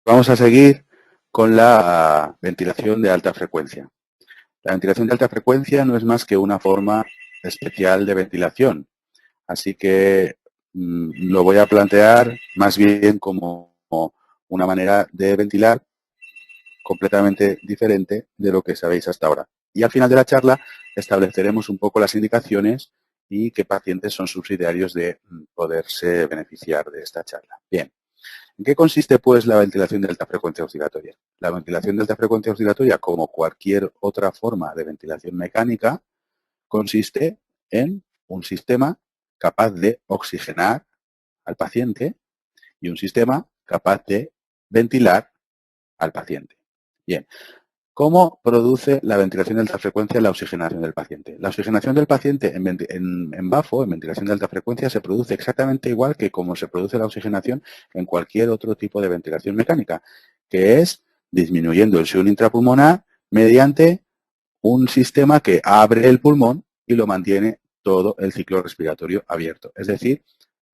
Vamos a seguir con la ventilación de alta frecuencia. La ventilación de alta frecuencia no es más que una forma especial de ventilación, así que lo voy a plantear más bien como una manera de ventilar completamente diferente de lo que sabéis hasta ahora. Y al final de la charla estableceremos un poco las indicaciones y qué pacientes son subsidiarios de poderse beneficiar de esta charla. Bien. ¿En qué consiste, pues, la ventilación de alta frecuencia oscilatoria? La ventilación de alta frecuencia oscilatoria, como cualquier otra forma de ventilación mecánica, consiste en un sistema capaz de oxigenar al paciente y un sistema capaz de ventilar al paciente. Bien, ¿cómo produce la ventilación de alta frecuencia la oxigenación del paciente? La oxigenación del paciente en BAFO, en ventilación de alta frecuencia, se produce exactamente igual que como se produce la oxigenación en cualquier otro tipo de ventilación mecánica, que es disminuyendo el shunt intrapulmonar mediante un sistema que abre el pulmón y lo mantiene todo el ciclo respiratorio abierto. Es decir,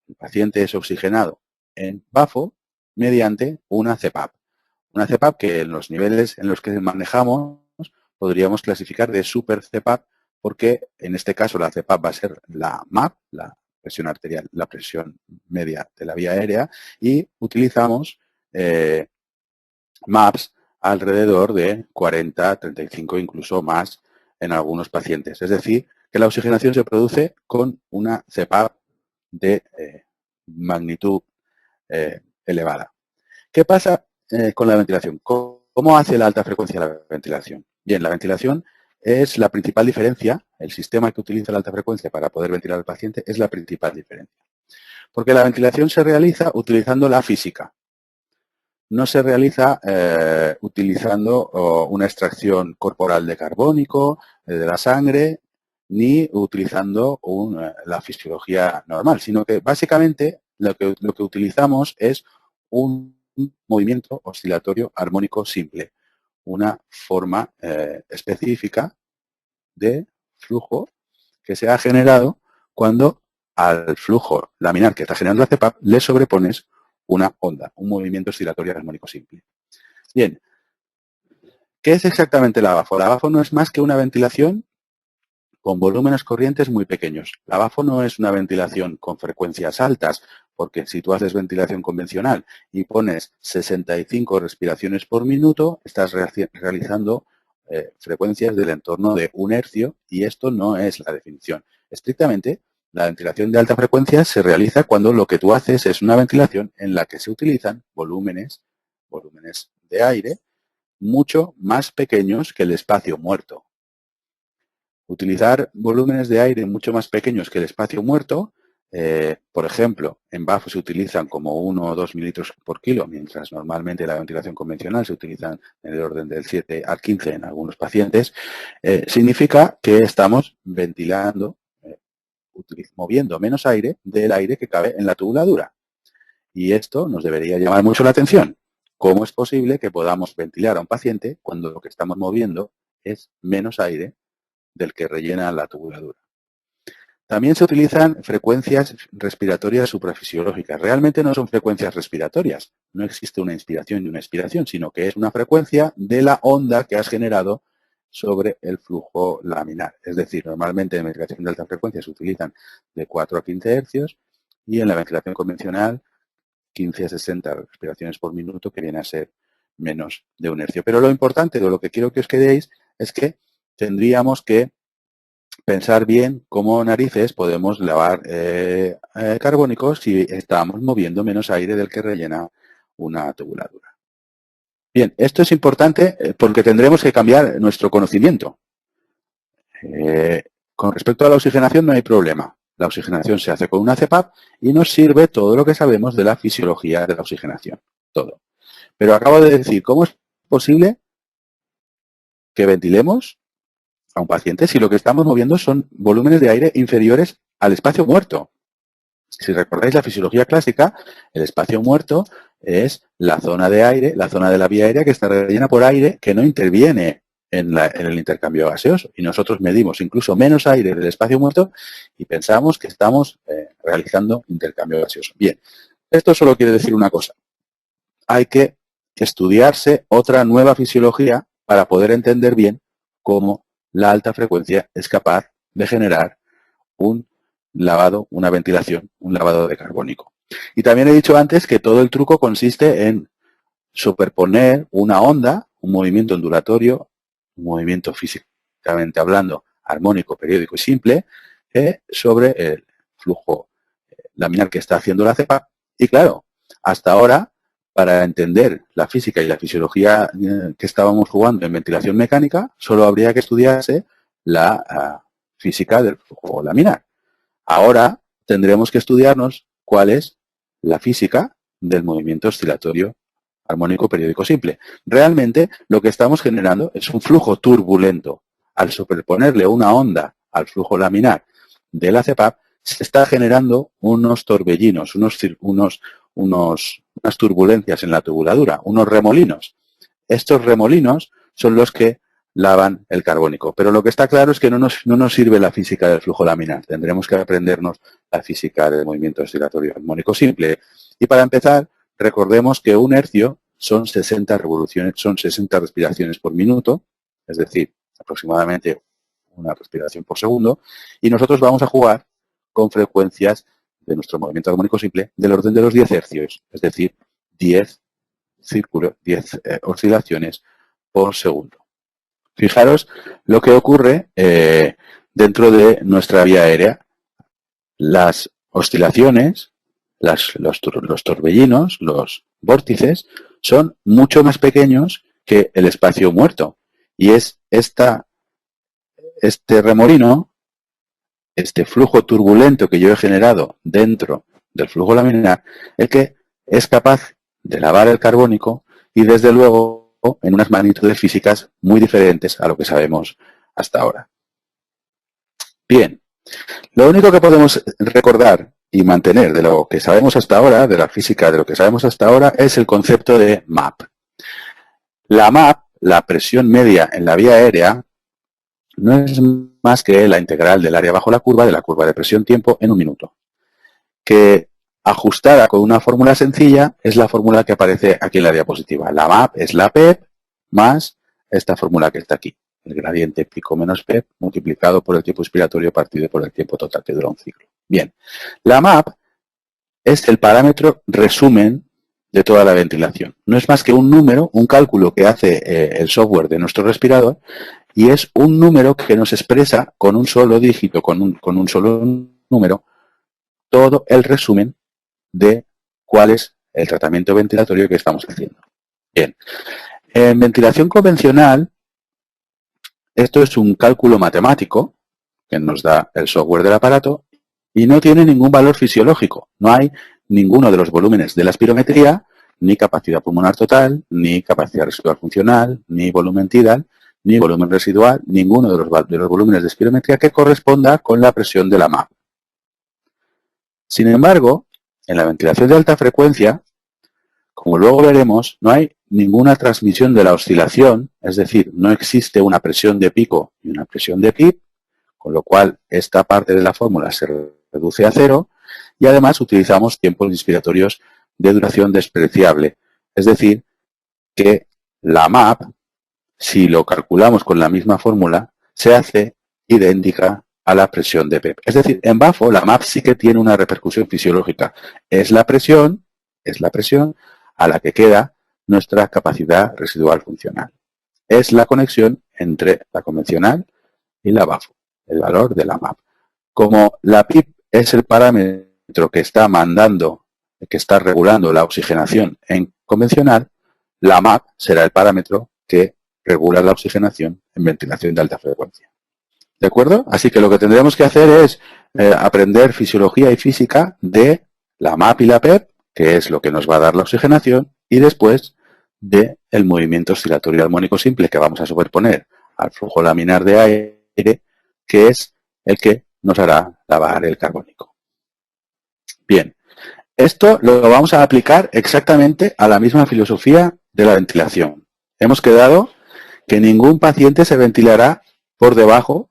el paciente es oxigenado en BAFO mediante una CPAP. Una CPAP que en los niveles en los que manejamos podríamos clasificar de super CPAP porque en este caso la CPAP va a ser la MAP, la presión arterial, la presión media de la vía aérea, y utilizamos MAPs alrededor de 40, 35, incluso más en algunos pacientes. Es decir, que la oxigenación se produce con una CPAP de magnitud elevada. ¿Qué pasa con la ventilación? ¿Cómo hace la alta frecuencia la ventilación? Bien, la ventilación es la principal diferencia. El sistema que utiliza la alta frecuencia para poder ventilar al paciente es la principal diferencia. Porque la ventilación se realiza utilizando la física. No se realiza utilizando una extracción corporal de carbónico, de la sangre, ni utilizando la fisiología normal, sino que básicamente lo que utilizamos es un movimiento oscilatorio armónico simple, una forma específica de flujo que se ha generado cuando al flujo laminar que está generando la CPAP le sobrepones una onda, un movimiento oscilatorio armónico simple. Bien, ¿qué es exactamente la BAFO? La BAFO no es más que una ventilación con volúmenes corrientes muy pequeños. La BAFO no es una ventilación con frecuencias altas, porque si tú haces ventilación convencional y pones 65 respiraciones por minuto, estás realizando frecuencias del entorno de 1 hercio y esto no es la definición. Estrictamente, la ventilación de alta frecuencia se realiza cuando lo que tú haces es una ventilación en la que se utilizan volúmenes de aire mucho más pequeños que el espacio muerto. Utilizar volúmenes de aire mucho más pequeños que el espacio muerto, por ejemplo, en BAFO se utilizan como 1 o 2 mililitros por kilo, mientras normalmente la ventilación convencional se utilizan en el orden del 7 al 15 en algunos pacientes, significa que estamos ventilando, moviendo menos aire del aire que cabe en la tubuladura. Y esto nos debería llamar mucho la atención. ¿Cómo es posible que podamos ventilar a un paciente cuando lo que estamos moviendo es menos aire del que rellena la tubuladura? También se utilizan frecuencias respiratorias suprafisiológicas. Realmente no son frecuencias respiratorias. No existe una inspiración y una expiración, sino que es una frecuencia de la onda que has generado sobre el flujo laminar. Es decir, normalmente en ventilación de alta frecuencia se utilizan de 4 a 15 hercios y en la ventilación convencional 15 a 60 respiraciones por minuto, que viene a ser menos de 1 hercio. Pero lo importante, de lo que quiero que os quedéis, es que tendríamos que pensar bien cómo narices podemos lavar carbónicos si estamos moviendo menos aire del que rellena una tubuladura. Bien, esto es importante porque tendremos que cambiar nuestro conocimiento. Con respecto a la oxigenación no hay problema. La oxigenación se hace con una CPAP y nos sirve todo lo que sabemos de la fisiología de la oxigenación. Todo. Pero acabo de decir, ¿cómo es posible que ventilemos a un paciente si lo que estamos moviendo son volúmenes de aire inferiores al espacio muerto? Si recordáis la fisiología clásica, el espacio muerto es la zona de aire, la zona de la vía aérea que está rellena por aire que no interviene en el intercambio gaseoso. Y nosotros medimos incluso menos aire del espacio muerto y pensamos que estamos realizando intercambio gaseoso. Bien, esto solo quiere decir una cosa. Hay que estudiarse otra nueva fisiología para poder entender bien cómo la alta frecuencia es capaz de generar un lavado, una ventilación, un lavado de carbónico. Y también he dicho antes que todo el truco consiste en superponer una onda, un movimiento ondulatorio, un movimiento físicamente hablando, armónico, periódico y simple, sobre el flujo laminar que está haciendo la cepa. Y claro, hasta ahora, para entender la física y la fisiología que estábamos jugando en ventilación mecánica, solo habría que estudiarse la física del flujo laminar. Ahora tendremos que estudiarnos cuál es la física del movimiento oscilatorio armónico periódico simple. Realmente lo que estamos generando es un flujo turbulento. Al superponerle una onda al flujo laminar de la CEPAP, se está generando unos torbellinos, unas turbulencias en la tubuladura, unos remolinos. Estos remolinos son los que lavan el carbónico. Pero lo que está claro es que no nos sirve la física del flujo laminar. Tendremos que aprendernos la física del movimiento oscilatorio armónico simple. Y para empezar, recordemos que un hercio son 60 revoluciones, son 60 respiraciones por minuto, es decir, aproximadamente una respiración por segundo, y nosotros vamos a jugar con frecuencias de nuestro movimiento armónico simple del orden de los 10 hercios, es decir, 10 círculos, 10 oscilaciones por segundo. Fijaros lo que ocurre dentro de nuestra vía aérea. Las oscilaciones, los torbellinos, los vórtices, son mucho más pequeños que el espacio muerto. Y es este remolino, este flujo turbulento que yo he generado dentro del flujo laminar, el que es capaz de lavar el carbónico y desde luego en unas magnitudes físicas muy diferentes a lo que sabemos hasta ahora. Bien, lo único que podemos recordar y mantener de lo que sabemos hasta ahora, de la física de lo que sabemos hasta ahora, es el concepto de MAP. La MAP, la presión media en la vía aérea, no es más que la integral del área bajo la curva de la curva de presión-tiempo en un minuto, que ajustada con una fórmula sencilla es la fórmula que aparece aquí en la diapositiva. La MAP es la PEP más esta fórmula que está aquí, el gradiente pico menos PEP multiplicado por el tiempo inspiratorio partido por el tiempo total que dura un ciclo. Bien, la MAP es el parámetro resumen de toda la ventilación. No es más que un número, un cálculo que hace el software de nuestro respirador y es un número que nos expresa con un solo dígito, con un solo número, todo el resumen de cuál es el tratamiento ventilatorio que estamos haciendo. Bien, en ventilación convencional, esto es un cálculo matemático que nos da el software del aparato y no tiene ningún valor fisiológico. No hay ninguno de los volúmenes de la espirometría, ni capacidad pulmonar total, ni capacidad residual funcional, ni volumen tidal, ni volumen residual, ninguno de los volúmenes de espirometría que corresponda con la presión de la MAP. Sin embargo, en la ventilación de alta frecuencia, como luego veremos, no hay ninguna transmisión de la oscilación, es decir, no existe una presión de pico y una presión de PIP, con lo cual esta parte de la fórmula se reduce a cero y además utilizamos tiempos inspiratorios de duración despreciable. Es decir, que la MAP, si lo calculamos con la misma fórmula, se hace idéntica a la presión de PEP. Es decir, en BAFO la MAP sí que tiene una repercusión fisiológica. Es la presión a la que queda nuestra capacidad residual funcional. Es la conexión entre la convencional y la BAFO, el valor de la MAP. Como la PIP es el parámetro que está que está regulando la oxigenación en convencional, la MAP será el parámetro que regula la oxigenación en ventilación de alta frecuencia. ¿De acuerdo? Así que lo que tendremos que hacer es aprender fisiología y física de la MAP y la PEP, que es lo que nos va a dar la oxigenación, y después del movimiento oscilatorio armónico simple que vamos a superponer al flujo laminar de aire, que es el que nos hará lavar el carbónico. Bien, esto lo vamos a aplicar exactamente a la misma filosofía de la ventilación. Hemos quedado que ningún paciente se ventilará por debajo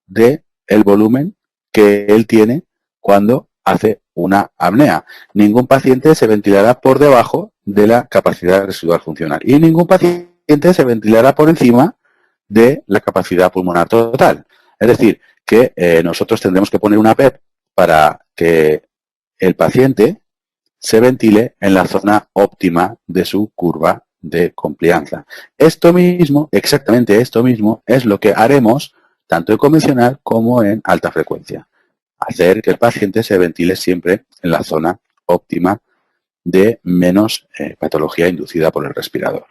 del volumen que él tiene cuando hace una apnea. Ningún paciente se ventilará por debajo de la capacidad residual funcional y ningún paciente se ventilará por encima de la capacidad pulmonar total. Es decir, que nosotros tendremos que poner una PEP para que el paciente se ventile en la zona óptima de su curva de complianza. Esto mismo, exactamente esto mismo, es lo que haremos tanto en convencional como en alta frecuencia. Hacer que el paciente se ventile siempre en la zona óptima de menos patología inducida por el respirador.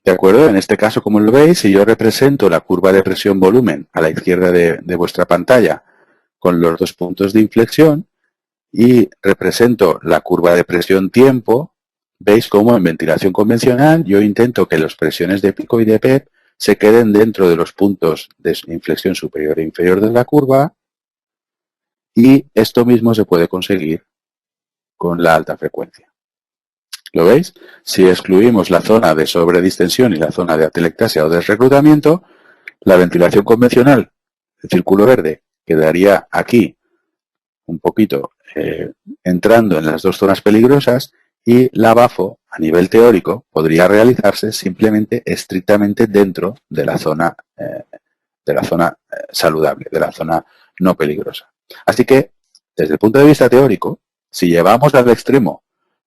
¿De acuerdo? En este caso, como lo veis, si yo represento la curva de presión-volumen a la izquierda de vuestra pantalla con los dos puntos de inflexión y represento la curva de presión-tiempo, veis cómo en ventilación convencional yo intento que las presiones de pico y de PEP se queden dentro de los puntos de inflexión superior e inferior de la curva y esto mismo se puede conseguir con la alta frecuencia. ¿Lo veis? Si excluimos la zona de sobredistensión y la zona de atelectasia o desreclutamiento, la ventilación convencional, el círculo verde, quedaría aquí un poquito entrando en las dos zonas peligrosas y la BAFO, a nivel teórico, podría realizarse estrictamente dentro de la zona saludable, de la zona no peligrosa. Así que, desde el punto de vista teórico, si llevamos al extremo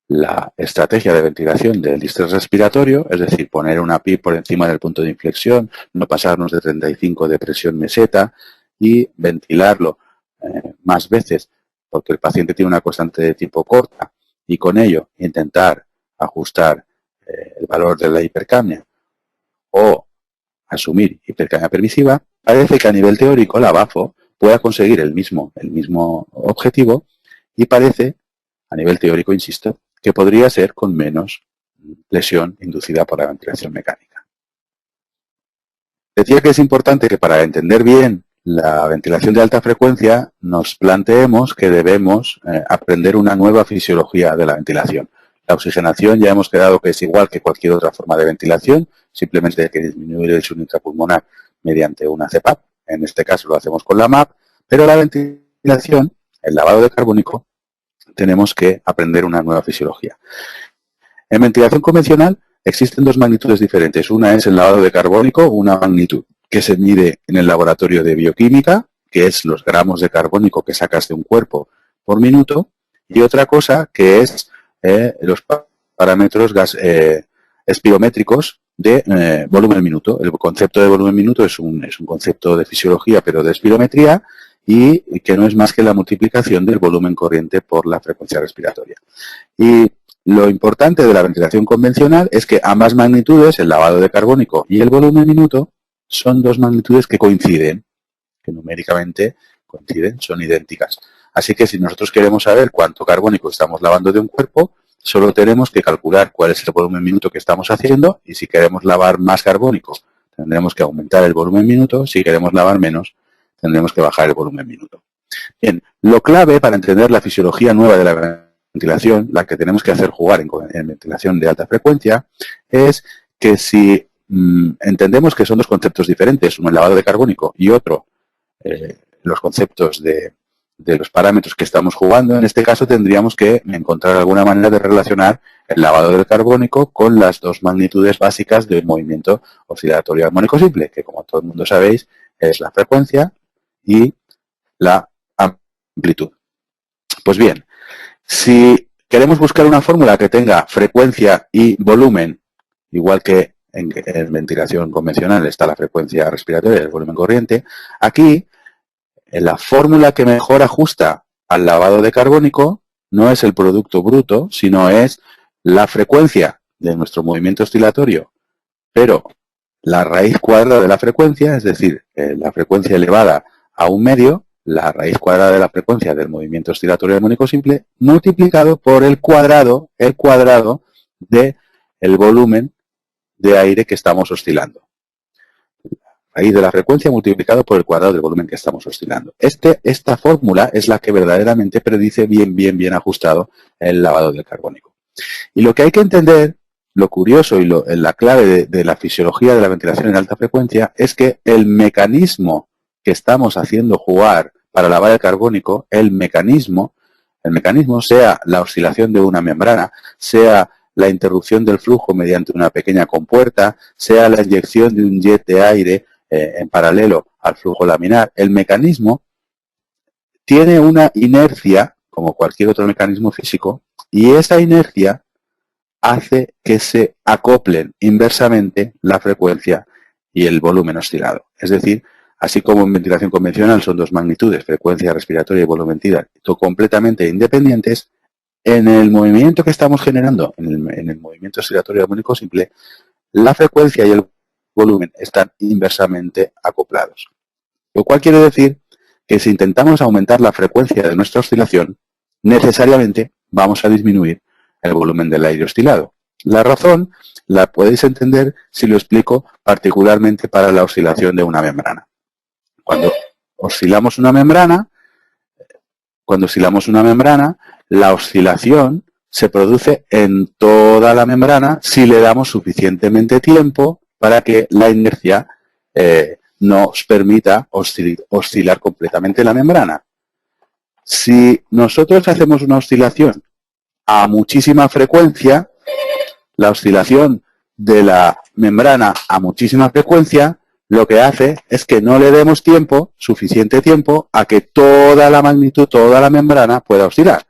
la estrategia de ventilación del distrés respiratorio, es decir, poner una PIP por encima del punto de inflexión, no pasarnos de 35 de presión meseta y ventilarlo más veces porque el paciente tiene una constante de tipo corta y con ello intentar ajustar el valor de la hipercapnia o asumir hipercapnia permisiva, parece que a nivel teórico la BAFO pueda conseguir el mismo objetivo y parece, a nivel teórico, insisto, que podría ser con menos lesión inducida por la ventilación mecánica. Decía que es importante que para entender bien la ventilación de alta frecuencia nos planteemos que debemos aprender una nueva fisiología de la ventilación. La oxigenación ya hemos quedado que es igual que cualquier otra forma de ventilación, simplemente hay que disminuir el suelo intrapulmonar mediante una CPAP, en este caso lo hacemos con la MAP, pero la ventilación, el lavado de carbónico, tenemos que aprender una nueva fisiología. En ventilación convencional existen dos magnitudes diferentes. Una es el lavado de carbónico, una magnitud que se mide en el laboratorio de bioquímica, que es los gramos de carbónico que sacas de un cuerpo por minuto, y otra cosa que es los parámetros espirométricos de volumen minuto. El concepto de volumen minuto es un concepto de fisiología, pero de espirometría, y que no es más que la multiplicación del volumen corriente por la frecuencia respiratoria. Y lo importante de la ventilación convencional es que ambas magnitudes, el lavado de carbónico y el volumen minuto, son dos magnitudes que coinciden, que numéricamente coinciden, son idénticas. Así que si nosotros queremos saber cuánto carbónico estamos lavando de un cuerpo, solo tenemos que calcular cuál es el volumen minuto que estamos haciendo y si queremos lavar más carbónico, tendremos que aumentar el volumen minuto, si queremos lavar menos, tendremos que bajar el volumen minuto. Bien, lo clave para entender la fisiología nueva de la ventilación, la que tenemos que hacer jugar en ventilación de alta frecuencia, es que si entendemos que son dos conceptos diferentes, uno el lavado de carbónico y otro los conceptos de los parámetros que estamos jugando, en este caso tendríamos que encontrar alguna manera de relacionar el lavado del carbónico con las dos magnitudes básicas del movimiento oscilatorio armónico simple, que como todo el mundo sabéis es la frecuencia y la amplitud. Pues bien, si queremos buscar una fórmula que tenga frecuencia y volumen, igual que en ventilación convencional está la frecuencia respiratoria y el volumen corriente, aquí la fórmula que mejor ajusta al lavado de carbónico no es el producto bruto, sino es la frecuencia de nuestro movimiento oscilatorio, pero la raíz cuadrada de la frecuencia, es decir, la frecuencia elevada a un medio, la raíz cuadrada de la frecuencia del movimiento oscilatorio armónico simple, multiplicado por el cuadrado del volumen de aire que estamos oscilando. Raíz de la frecuencia multiplicado por el cuadrado del volumen que estamos oscilando. Esta fórmula es la que verdaderamente predice bien ajustado el lavado del carbónico. Y lo que hay que entender, lo curioso y la clave de la fisiología de la ventilación en alta frecuencia es que el mecanismo que estamos haciendo jugar para lavar el carbónico, el mecanismo el mecanismo, sea la oscilación de una membrana, sea la interrupción del flujo mediante una pequeña compuerta, sea la inyección de un jet de aire en paralelo al flujo laminar, el mecanismo tiene una inercia, como cualquier otro mecanismo físico, y esa inercia hace que se acoplen inversamente la frecuencia y el volumen oscilado. Es decir, así como en ventilación convencional son dos magnitudes, frecuencia respiratoria y volumen completamente independientes, en el movimiento que estamos generando, en el movimiento oscilatorio armónico simple, la frecuencia y el volumen están inversamente acoplados. Lo cual quiere decir que si intentamos aumentar la frecuencia de nuestra oscilación, necesariamente vamos a disminuir el volumen del aire oscilado. La razón la podéis entender si lo explico particularmente para la oscilación de una membrana. Cuando oscilamos una membrana, la oscilación se produce en toda la membrana si le damos suficientemente tiempo para que la inercia nos permita oscilar completamente la membrana. Si nosotros hacemos una oscilación a muchísima frecuencia, la oscilación de la membrana a muchísima frecuencia lo que hace es que no le demos suficiente tiempo, a que toda la magnitud, toda la membrana pueda oscilar.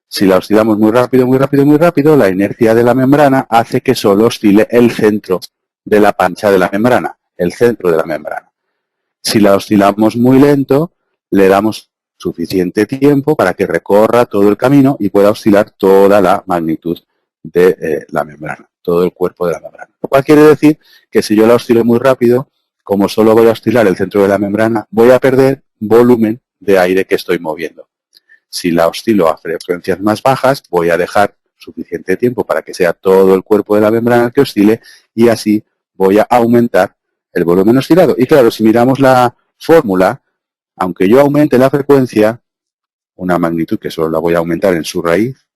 Si la oscilamos muy rápido, muy rápido, muy rápido, la inercia de la membrana hace que solo oscile el centro de la pancha de la membrana, el centro de la membrana. Si la oscilamos muy lento, le damos suficiente tiempo para que recorra todo el camino y pueda oscilar toda la magnitud de la membrana, todo el cuerpo de la membrana. Lo cual quiere decir que si yo la oscilo muy rápido, como solo voy a oscilar el centro de la membrana, voy a perder volumen de aire que estoy moviendo. Si la oscilo a frecuencias más bajas, voy a dejar suficiente tiempo para que sea todo el cuerpo de la membrana que oscile y así voy a aumentar el volumen oscilado. Y claro, si miramos la fórmula, aunque yo aumente la frecuencia, una magnitud que solo la voy a aumentar en su raíz,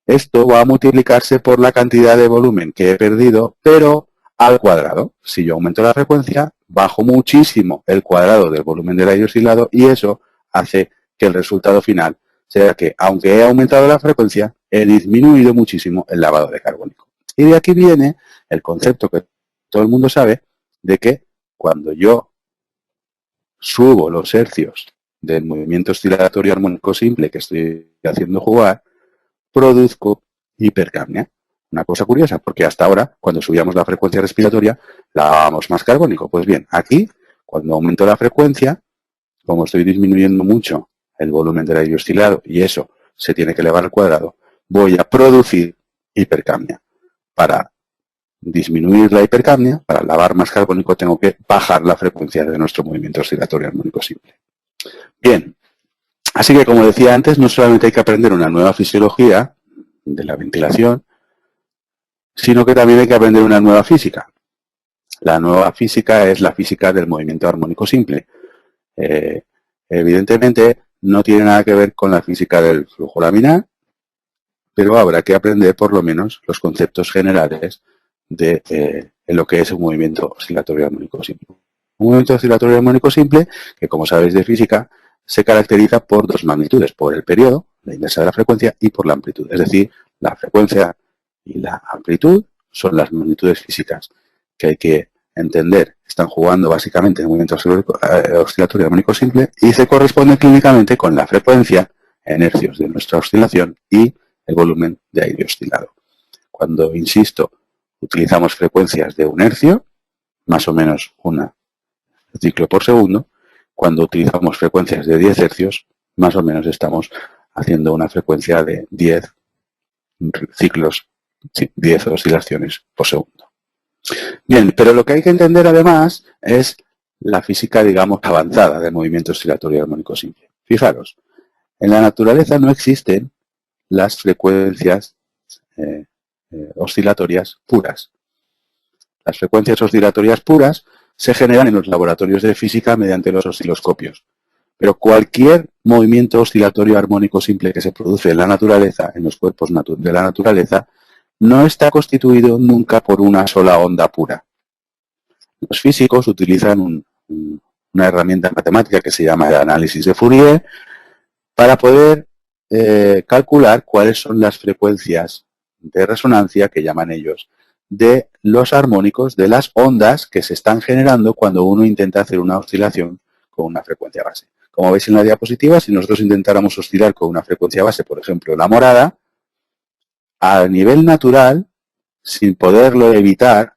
esto va a multiplicarse por la cantidad de volumen que he perdido, pero al cuadrado. Si yo aumento la frecuencia, bajo muchísimo el cuadrado del volumen del aire oscilado y eso hace que el resultado final sea que, aunque he aumentado la frecuencia, he disminuido muchísimo el lavado de carbónico. Y de aquí viene el concepto que todo el mundo sabe de que cuando yo subo los hercios del movimiento oscilatorio armónico simple que estoy haciendo jugar, produzco hipercapnia. Una cosa curiosa, porque hasta ahora, cuando subíamos la frecuencia respiratoria, lavábamos más carbónico. Pues bien, aquí, cuando aumento la frecuencia, como estoy disminuyendo mucho el volumen del aire oscilado y eso se tiene que elevar al cuadrado, voy a producir hipercapnia. Para disminuir la hipercapnia, para lavar más carbónico, tengo que bajar la frecuencia de nuestro movimiento oscilatorio armónico simple. Bien, así que como decía antes, no solamente hay que aprender una nueva fisiología de la ventilación, sino que también hay que aprender una nueva física. La nueva física es la física del movimiento armónico simple. Evidentemente no tiene nada que ver con la física del flujo laminar, pero habrá que aprender por lo menos los conceptos generales de lo que es un movimiento oscilatorio armónico simple. Un movimiento oscilatorio armónico simple, que como sabéis de física, se caracteriza por dos magnitudes, por el periodo, la inversa de la frecuencia, y por la amplitud. Es decir, la frecuencia y la amplitud son las magnitudes físicas que hay que entender. Están jugando básicamente en el movimiento oscilatorio armónico simple y se corresponde clínicamente con la frecuencia en hercios de nuestra oscilación y el volumen de aire oscilado. Cuando, insisto, utilizamos frecuencias de 1 hercio, más o menos un ciclo por segundo. Cuando utilizamos frecuencias de 10 hercios, más o menos estamos haciendo una frecuencia de 10 ciclos, 10 oscilaciones por segundo. Bien, pero lo que hay que entender además es la física, digamos, avanzada del movimiento oscilatorio armónico simple. Fijaros, en la naturaleza no existen las frecuencias oscilatorias puras. Las frecuencias oscilatorias puras se generan en los laboratorios de física mediante los osciloscopios. Pero cualquier movimiento oscilatorio armónico simple que se produce en la naturaleza, en los cuerpos de la naturaleza, no está constituido nunca por una sola onda pura. Los físicos utilizan una herramienta matemática que se llama el análisis de Fourier para poder calcular cuáles son las frecuencias de resonancia, que llaman ellos, de los armónicos, de las ondas que se están generando cuando uno intenta hacer una oscilación con una frecuencia base. Como veis en la diapositiva, si nosotros intentáramos oscilar con una frecuencia base, por ejemplo, la morada, a nivel natural, sin poderlo evitar,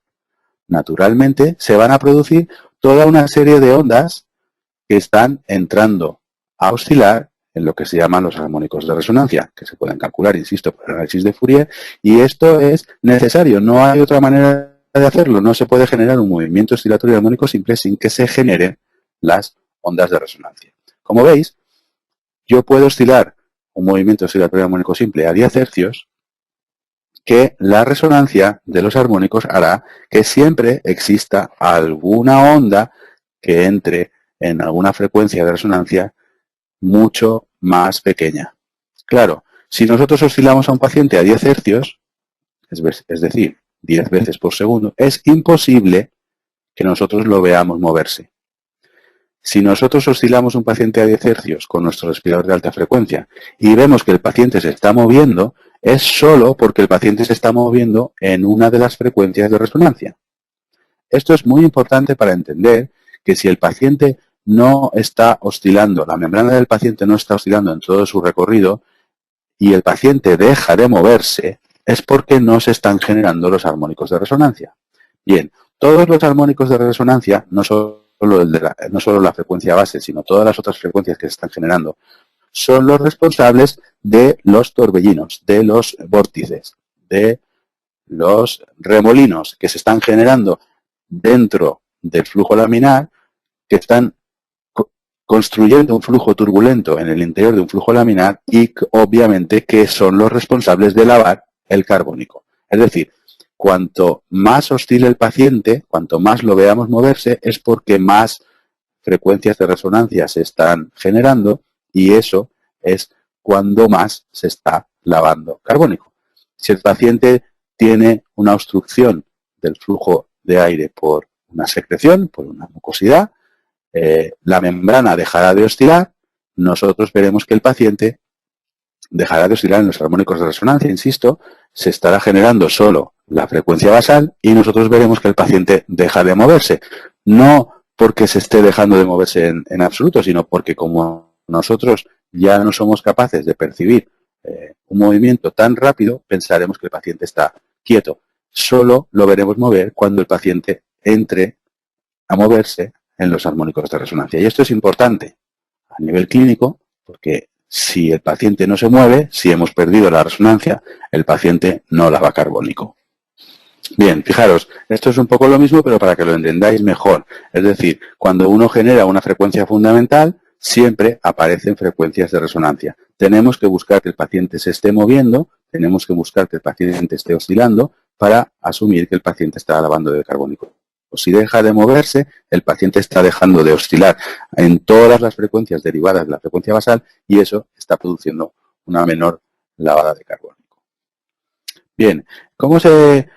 naturalmente, se van a producir toda una serie de ondas que están entrando a oscilar en lo que se llaman los armónicos de resonancia, que se pueden calcular, insisto, por el análisis de Fourier, y esto es necesario, no hay otra manera de hacerlo, no se puede generar un movimiento oscilatorio armónico simple sin que se generen las ondas de resonancia. Como veis, yo puedo oscilar un movimiento oscilatorio armónico simple a 10 hercios, que la resonancia de los armónicos hará que siempre exista alguna onda que entre en alguna frecuencia de resonancia mucho más pequeña. Claro, si nosotros oscilamos a un paciente a 10 hercios, es decir, 10 veces por segundo, es imposible que nosotros lo veamos moverse. Si nosotros oscilamos un paciente a 10 hercios con nuestro respirador de alta frecuencia y vemos que el paciente se está moviendo, es solo porque el paciente se está moviendo en una de las frecuencias de resonancia. Esto es muy importante para entender que si el paciente no está oscilando, la membrana del paciente no está oscilando en todo su recorrido y el paciente deja de moverse, es porque no se están generando los armónicos de resonancia. Bien, todos los armónicos de resonancia, no solo la frecuencia base, sino todas las otras frecuencias que se están generando, son los responsables de los torbellinos, de los vórtices, de los remolinos que se están generando dentro del flujo laminar, que están construyendo un flujo turbulento en el interior de un flujo laminar y obviamente que son los responsables de lavar el carbónico. Es decir, cuanto más oscile el paciente, cuanto más lo veamos moverse, es porque más frecuencias de resonancia se están generando y eso es cuando más se está lavando carbónico. Si el paciente tiene una obstrucción del flujo de aire por una secreción, por una mucosidad, la membrana dejará de oscilar, nosotros veremos que el paciente dejará de oscilar en los armónicos de resonancia, insisto, se estará generando solo la frecuencia basal y nosotros veremos que el paciente deja de moverse. No porque se esté dejando de moverse en absoluto, sino porque como nosotros ya no somos capaces de percibir un movimiento tan rápido, pensaremos que el paciente está quieto. Solo lo veremos mover cuando el paciente entre a moverse en los armónicos de resonancia. Y esto es importante a nivel clínico, porque si el paciente no se mueve, si hemos perdido la resonancia, el paciente no lava carbónico. Bien, fijaros, esto es un poco lo mismo, pero para que lo entendáis mejor. Es decir, cuando uno genera una frecuencia fundamental, siempre aparecen frecuencias de resonancia. Tenemos que buscar que el paciente se esté moviendo, tenemos que buscar que el paciente esté oscilando para asumir que el paciente está lavando de carbónico. Si deja de moverse, el paciente está dejando de oscilar en todas las frecuencias derivadas de la frecuencia basal y eso está produciendo una menor lavada de carbónico. Bien, ¿cómo se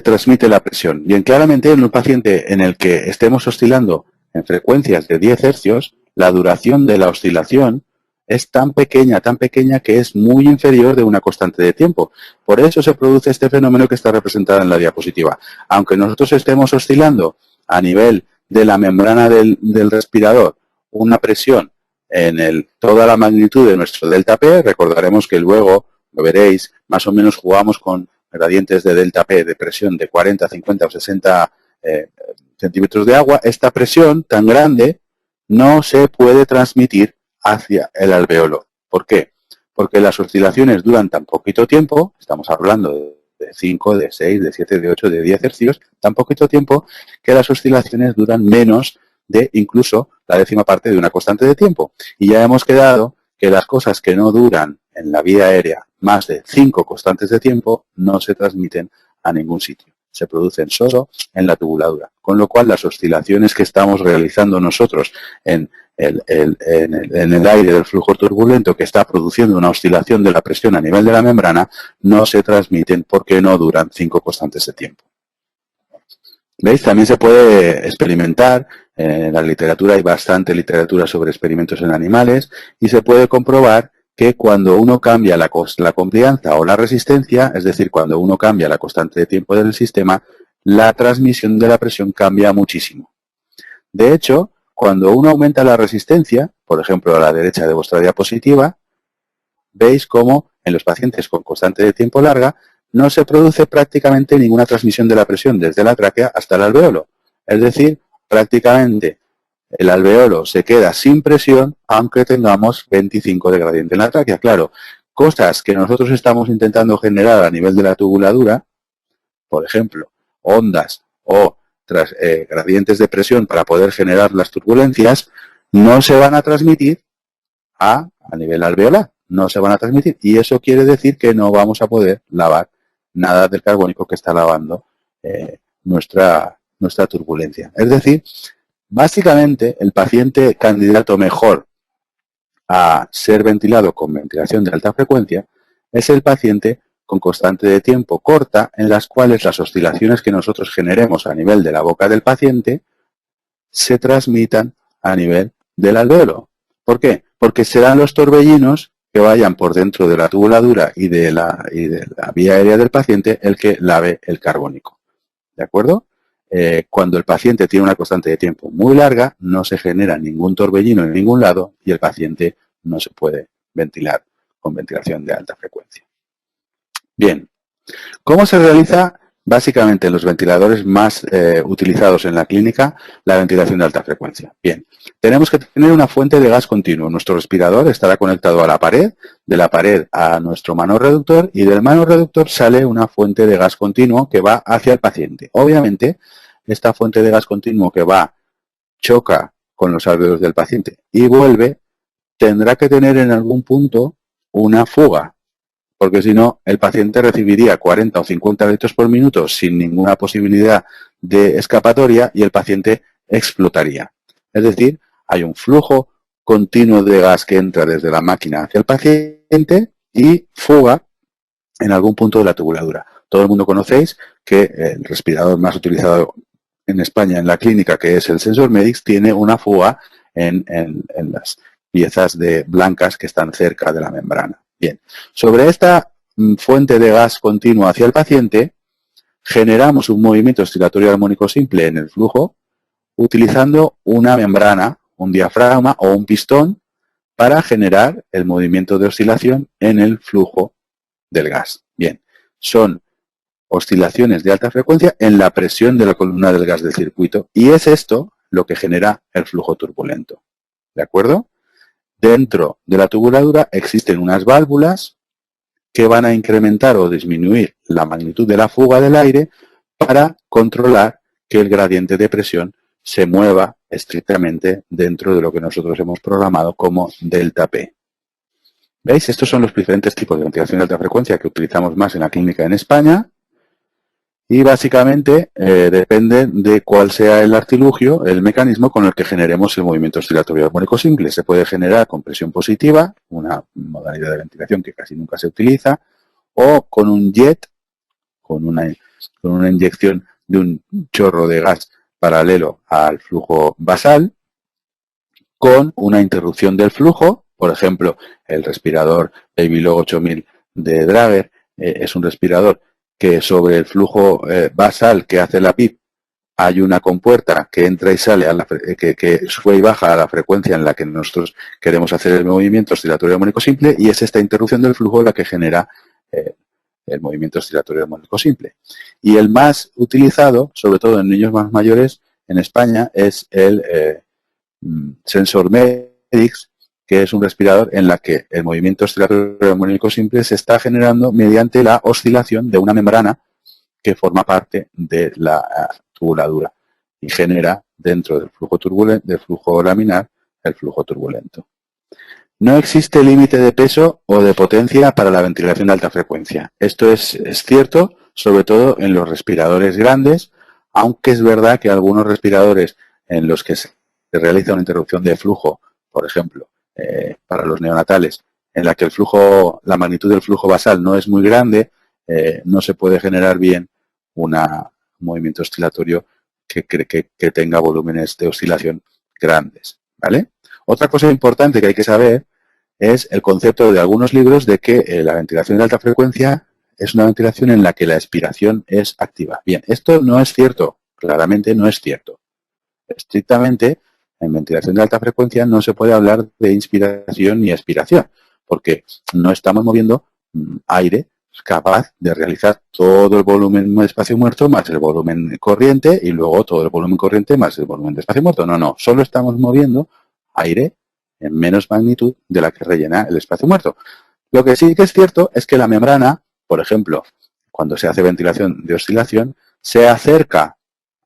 transmite la presión? Bien, claramente en un paciente en el que estemos oscilando en frecuencias de 10 hercios, la duración de la oscilación es tan pequeña que es muy inferior de una constante de tiempo. Por eso se produce este fenómeno que está representado en la diapositiva. Aunque nosotros estemos oscilando a nivel de la membrana del respirador una presión en toda la magnitud de nuestro delta P, recordaremos que luego, lo veréis, más o menos jugamos con gradientes de delta P de presión de 40, 50 o 60 centímetros de agua. Esta presión tan grande no se puede transmitir hacia el alveolo. ¿Por qué? Porque las oscilaciones duran tan poquito tiempo, estamos hablando de 5, de 6, de 7, de 8, de 10 hercios, tan poquito tiempo que las oscilaciones duran menos de incluso la décima parte de una constante de tiempo. Y ya hemos quedado que las cosas que no duran en la vía aérea más de 5 constantes de tiempo no se transmiten a ningún sitio. Se producen solo en la tubuladura. Con lo cual, las oscilaciones que estamos realizando nosotros en el aire del flujo turbulento que está produciendo una oscilación de la presión a nivel de la membrana no se transmiten porque no duran 5 constantes de tiempo. ¿Veis? También se puede experimentar. En la literatura hay bastante literatura sobre experimentos en animales y se puede comprobar que cuando uno cambia la complianza o la resistencia, es decir, cuando uno cambia la constante de tiempo del sistema, la transmisión de la presión cambia muchísimo. De hecho, cuando uno aumenta la resistencia, por ejemplo a la derecha de vuestra diapositiva, veis cómo en los pacientes con constante de tiempo larga no se produce prácticamente ninguna transmisión de la presión desde la tráquea hasta el alveolo. Es decir, prácticamente el alveolo se queda sin presión aunque tengamos 25 de gradiente en la tráquea. Claro, cosas que nosotros estamos intentando generar a nivel de la tubuladura, por ejemplo, ondas o gradientes de presión para poder generar las turbulencias, no se van a transmitir a nivel alveolar. No se van a transmitir y eso quiere decir que no vamos a poder lavar nada del carbónico que está lavando nuestra turbulencia. Es decir, básicamente el paciente candidato mejor a ser ventilado con ventilación de alta frecuencia es el paciente con constante de tiempo corta en las cuales las oscilaciones que nosotros generemos a nivel de la boca del paciente se transmitan a nivel del alveolo. ¿Por qué? Porque serán los torbellinos que vayan por dentro de la tubuladura y de la vía aérea del paciente el que lave el carbónico. ¿De acuerdo? Cuando el paciente tiene una constante de tiempo muy larga, no se genera ningún torbellino en ningún lado y el paciente no se puede ventilar con ventilación de alta frecuencia. Bien, ¿cómo se realiza básicamente en los ventiladores más utilizados en la clínica la ventilación de alta frecuencia? Bien, tenemos que tener una fuente de gas continuo. Nuestro respirador estará conectado a la pared, de la pared a nuestro manorreductor y del manorreductor sale una fuente de gas continuo que va hacia el paciente. Obviamente, esta fuente de gas continuo que va, choca con los alveolos del paciente y vuelve, tendrá que tener en algún punto una fuga, porque si no, el paciente recibiría 40 o 50 litros por minuto sin ninguna posibilidad de escapatoria y el paciente explotaría. Es decir, hay un flujo continuo de gas que entra desde la máquina hacia el paciente y fuga en algún punto de la tubuladura. Todo el mundo conocéis que el respirador más utilizado en España en la clínica, que es el SensorMedics, tiene una fuga en las piezas blancas que están cerca de la membrana. Bien, sobre esta fuente de gas continuo hacia el paciente, generamos un movimiento oscilatorio armónico simple en el flujo utilizando una membrana, un diafragma o un pistón para generar el movimiento de oscilación en el flujo del gas. Bien, son oscilaciones de alta frecuencia en la presión de la columna del gas del circuito y es esto lo que genera el flujo turbulento. ¿De acuerdo? Dentro de la tubuladura existen unas válvulas que van a incrementar o disminuir la magnitud de la fuga del aire para controlar que el gradiente de presión se mueva estrictamente dentro de lo que nosotros hemos programado como delta P. ¿Veis? Estos son los diferentes tipos de ventilación de alta frecuencia que utilizamos más en la clínica en España. Y básicamente depende de cuál sea el artilugio, el mecanismo con el que generemos el movimiento oscilatorio armónico simple. Se puede generar con presión positiva, una modalidad de ventilación que casi nunca se utiliza, o con un jet, con una inyección de un chorro de gas paralelo al flujo basal, con una interrupción del flujo. Por ejemplo, el respirador Babylog 8000 de Drager es un respirador que sobre el flujo basal que hace la PIP hay una compuerta que entra y sale, que sube y baja a la frecuencia en la que nosotros queremos hacer el movimiento oscilatorio armónico simple y es esta interrupción del flujo la que genera el movimiento oscilatorio armónico simple. Y el más utilizado, sobre todo en niños más mayores en España, es el SensorMedics, que es un respirador en la que el movimiento oscilatorio armónico simple se está generando mediante la oscilación de una membrana que forma parte de la tubuladura y genera dentro del flujo turbulento, del flujo laminar, el flujo turbulento. No existe límite de peso o de potencia para la ventilación de alta frecuencia. Esto es cierto, sobre todo en los respiradores grandes, aunque es verdad que algunos respiradores en los que se realiza una interrupción de flujo, por ejemplo, para los neonatales, en la que la magnitud del flujo basal no es muy grande, no se puede generar bien un movimiento oscilatorio que tenga volúmenes de oscilación grandes, ¿vale? Otra cosa importante que hay que saber es el concepto de algunos libros de que la ventilación de alta frecuencia es una ventilación en la que la expiración es activa. Bien, esto no es cierto, claramente no es cierto. Estrictamente, en ventilación de alta frecuencia no se puede hablar de inspiración ni expiración, porque no estamos moviendo aire capaz de realizar todo el volumen de espacio muerto más el volumen corriente y luego todo el volumen corriente más el volumen de espacio muerto. No, solo estamos moviendo aire en menos magnitud de la que rellena el espacio muerto. Lo que sí que es cierto es que la membrana, por ejemplo, cuando se hace ventilación de oscilación, se acerca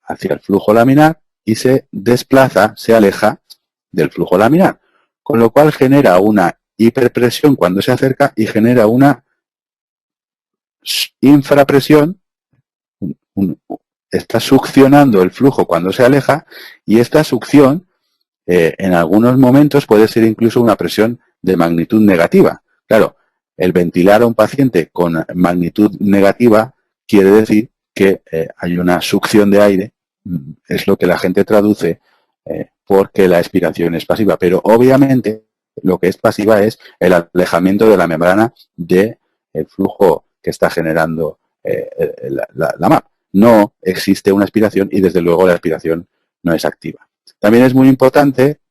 hacia el flujo laminar y se desplaza, se aleja del flujo laminar, con lo cual genera una hiperpresión cuando se acerca y genera una infrapresión, está succionando el flujo cuando se aleja y esta succión en algunos momentos puede ser incluso una presión de magnitud negativa. Claro, el ventilar a un paciente con magnitud negativa quiere decir que hay una succión de aire, es lo que la gente traduce porque la expiración es pasiva, pero obviamente lo que es pasiva es el alejamiento de la membrana del flujo que está generando la MAP. No existe una aspiración y desde luego la aspiración no es activa. También es muy importante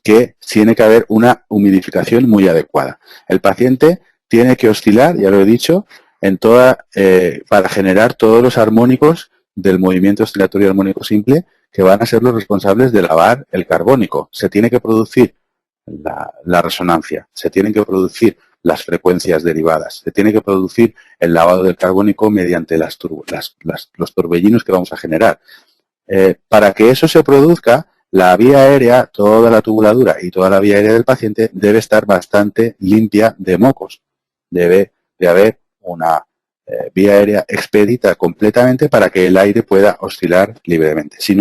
que tiene que haber una humidificación muy adecuada. El paciente tiene que oscilar, ya lo he dicho, para generar todos los armónicos del movimiento oscilatorio armónico simple que van a ser los responsables de lavar el carbónico. Se tiene que producir la resonancia, se tienen que producir las frecuencias derivadas, se tiene que producir el lavado del carbónico mediante los torbellinos que vamos a generar. Para que eso se produzca, la vía aérea, toda la tubuladura y toda la vía aérea del paciente debe estar bastante limpia de mocos. Debe de haber una vía aérea expedita completamente para que el aire pueda oscilar libremente. Si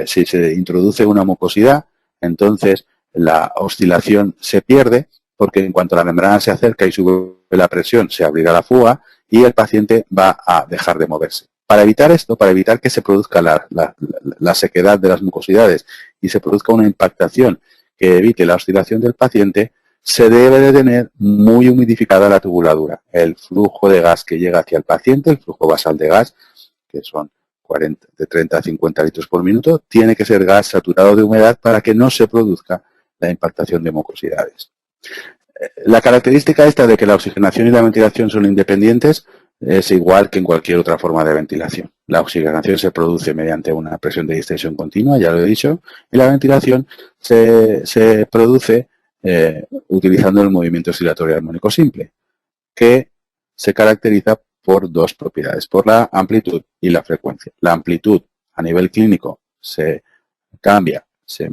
si se introduce una mucosidad, entonces la oscilación se pierde porque en cuanto la membrana se acerca y sube la presión, se abrirá la fuga y el paciente va a dejar de moverse. Para evitar esto, para evitar que se produzca la sequedad de las mucosidades y se produzca una impactación que evite la oscilación del paciente, se debe de tener muy humidificada la tubuladura. El flujo de gas que llega hacia el paciente, el flujo basal de gas, que son de 30 a 50 litros por minuto, tiene que ser gas saturado de humedad para que no se produzca la impactación de mucosidades. La característica esta de que la oxigenación y la ventilación son independientes es igual que en cualquier otra forma de ventilación. La oxigenación se produce mediante una presión de distensión continua, ya lo he dicho, y la ventilación se produce utilizando el movimiento oscilatorio armónico simple, que se caracteriza por dos propiedades, por la amplitud y la frecuencia. La amplitud a nivel clínico se cambia, se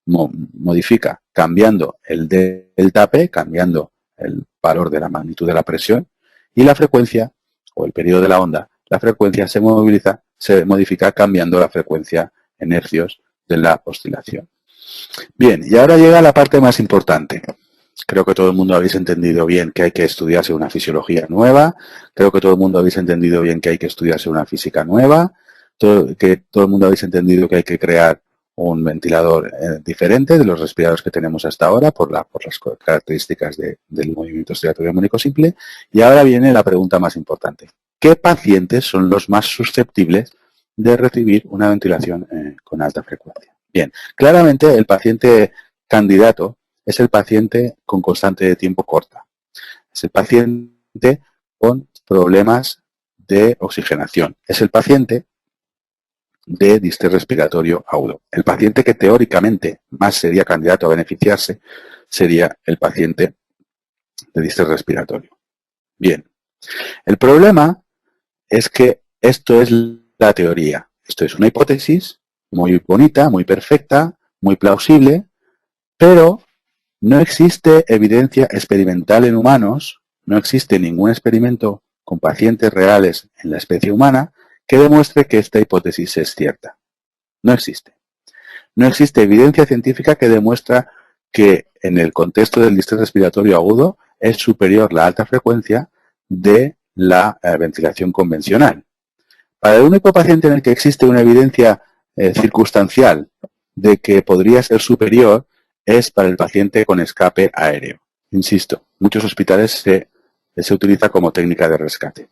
modifica cambiando el delta P, cambiando el valor de la magnitud de la presión, y la frecuencia, o el periodo de la onda, la frecuencia se modifica cambiando la frecuencia en hercios de la oscilación. Bien, y ahora llega la parte más importante. Creo que todo el mundo habéis entendido bien que hay que estudiarse una fisiología nueva, creo que todo el mundo habéis entendido bien que hay que estudiarse una física nueva, que todo el mundo habéis entendido que hay que crear un ventilador diferente de los respiradores que tenemos hasta ahora por las características del movimiento oscilatorio armónico simple. Y ahora viene la pregunta más importante. ¿Qué pacientes son los más susceptibles de recibir una ventilación con alta frecuencia? Bien, claramente el paciente candidato es el paciente con constante de tiempo corta. Es el paciente con problemas de oxigenación. Es el paciente de distrés respiratorio agudo. El paciente que teóricamente más sería candidato a beneficiarse sería el paciente de distrés respiratorio. Bien, el problema es que esto es la teoría. Esto es una hipótesis muy bonita, muy perfecta, muy plausible, pero no existe evidencia experimental en humanos, no existe ningún experimento con pacientes reales en la especie humana que demuestre que esta hipótesis es cierta. No existe. No existe evidencia científica que demuestra que en el contexto del distrés respiratorio agudo es superior la alta frecuencia de la ventilación convencional. Para el único paciente en el que existe una evidencia circunstancial de que podría ser superior es para el paciente con escape aéreo. Insisto, muchos hospitales se utiliza como técnica de rescate.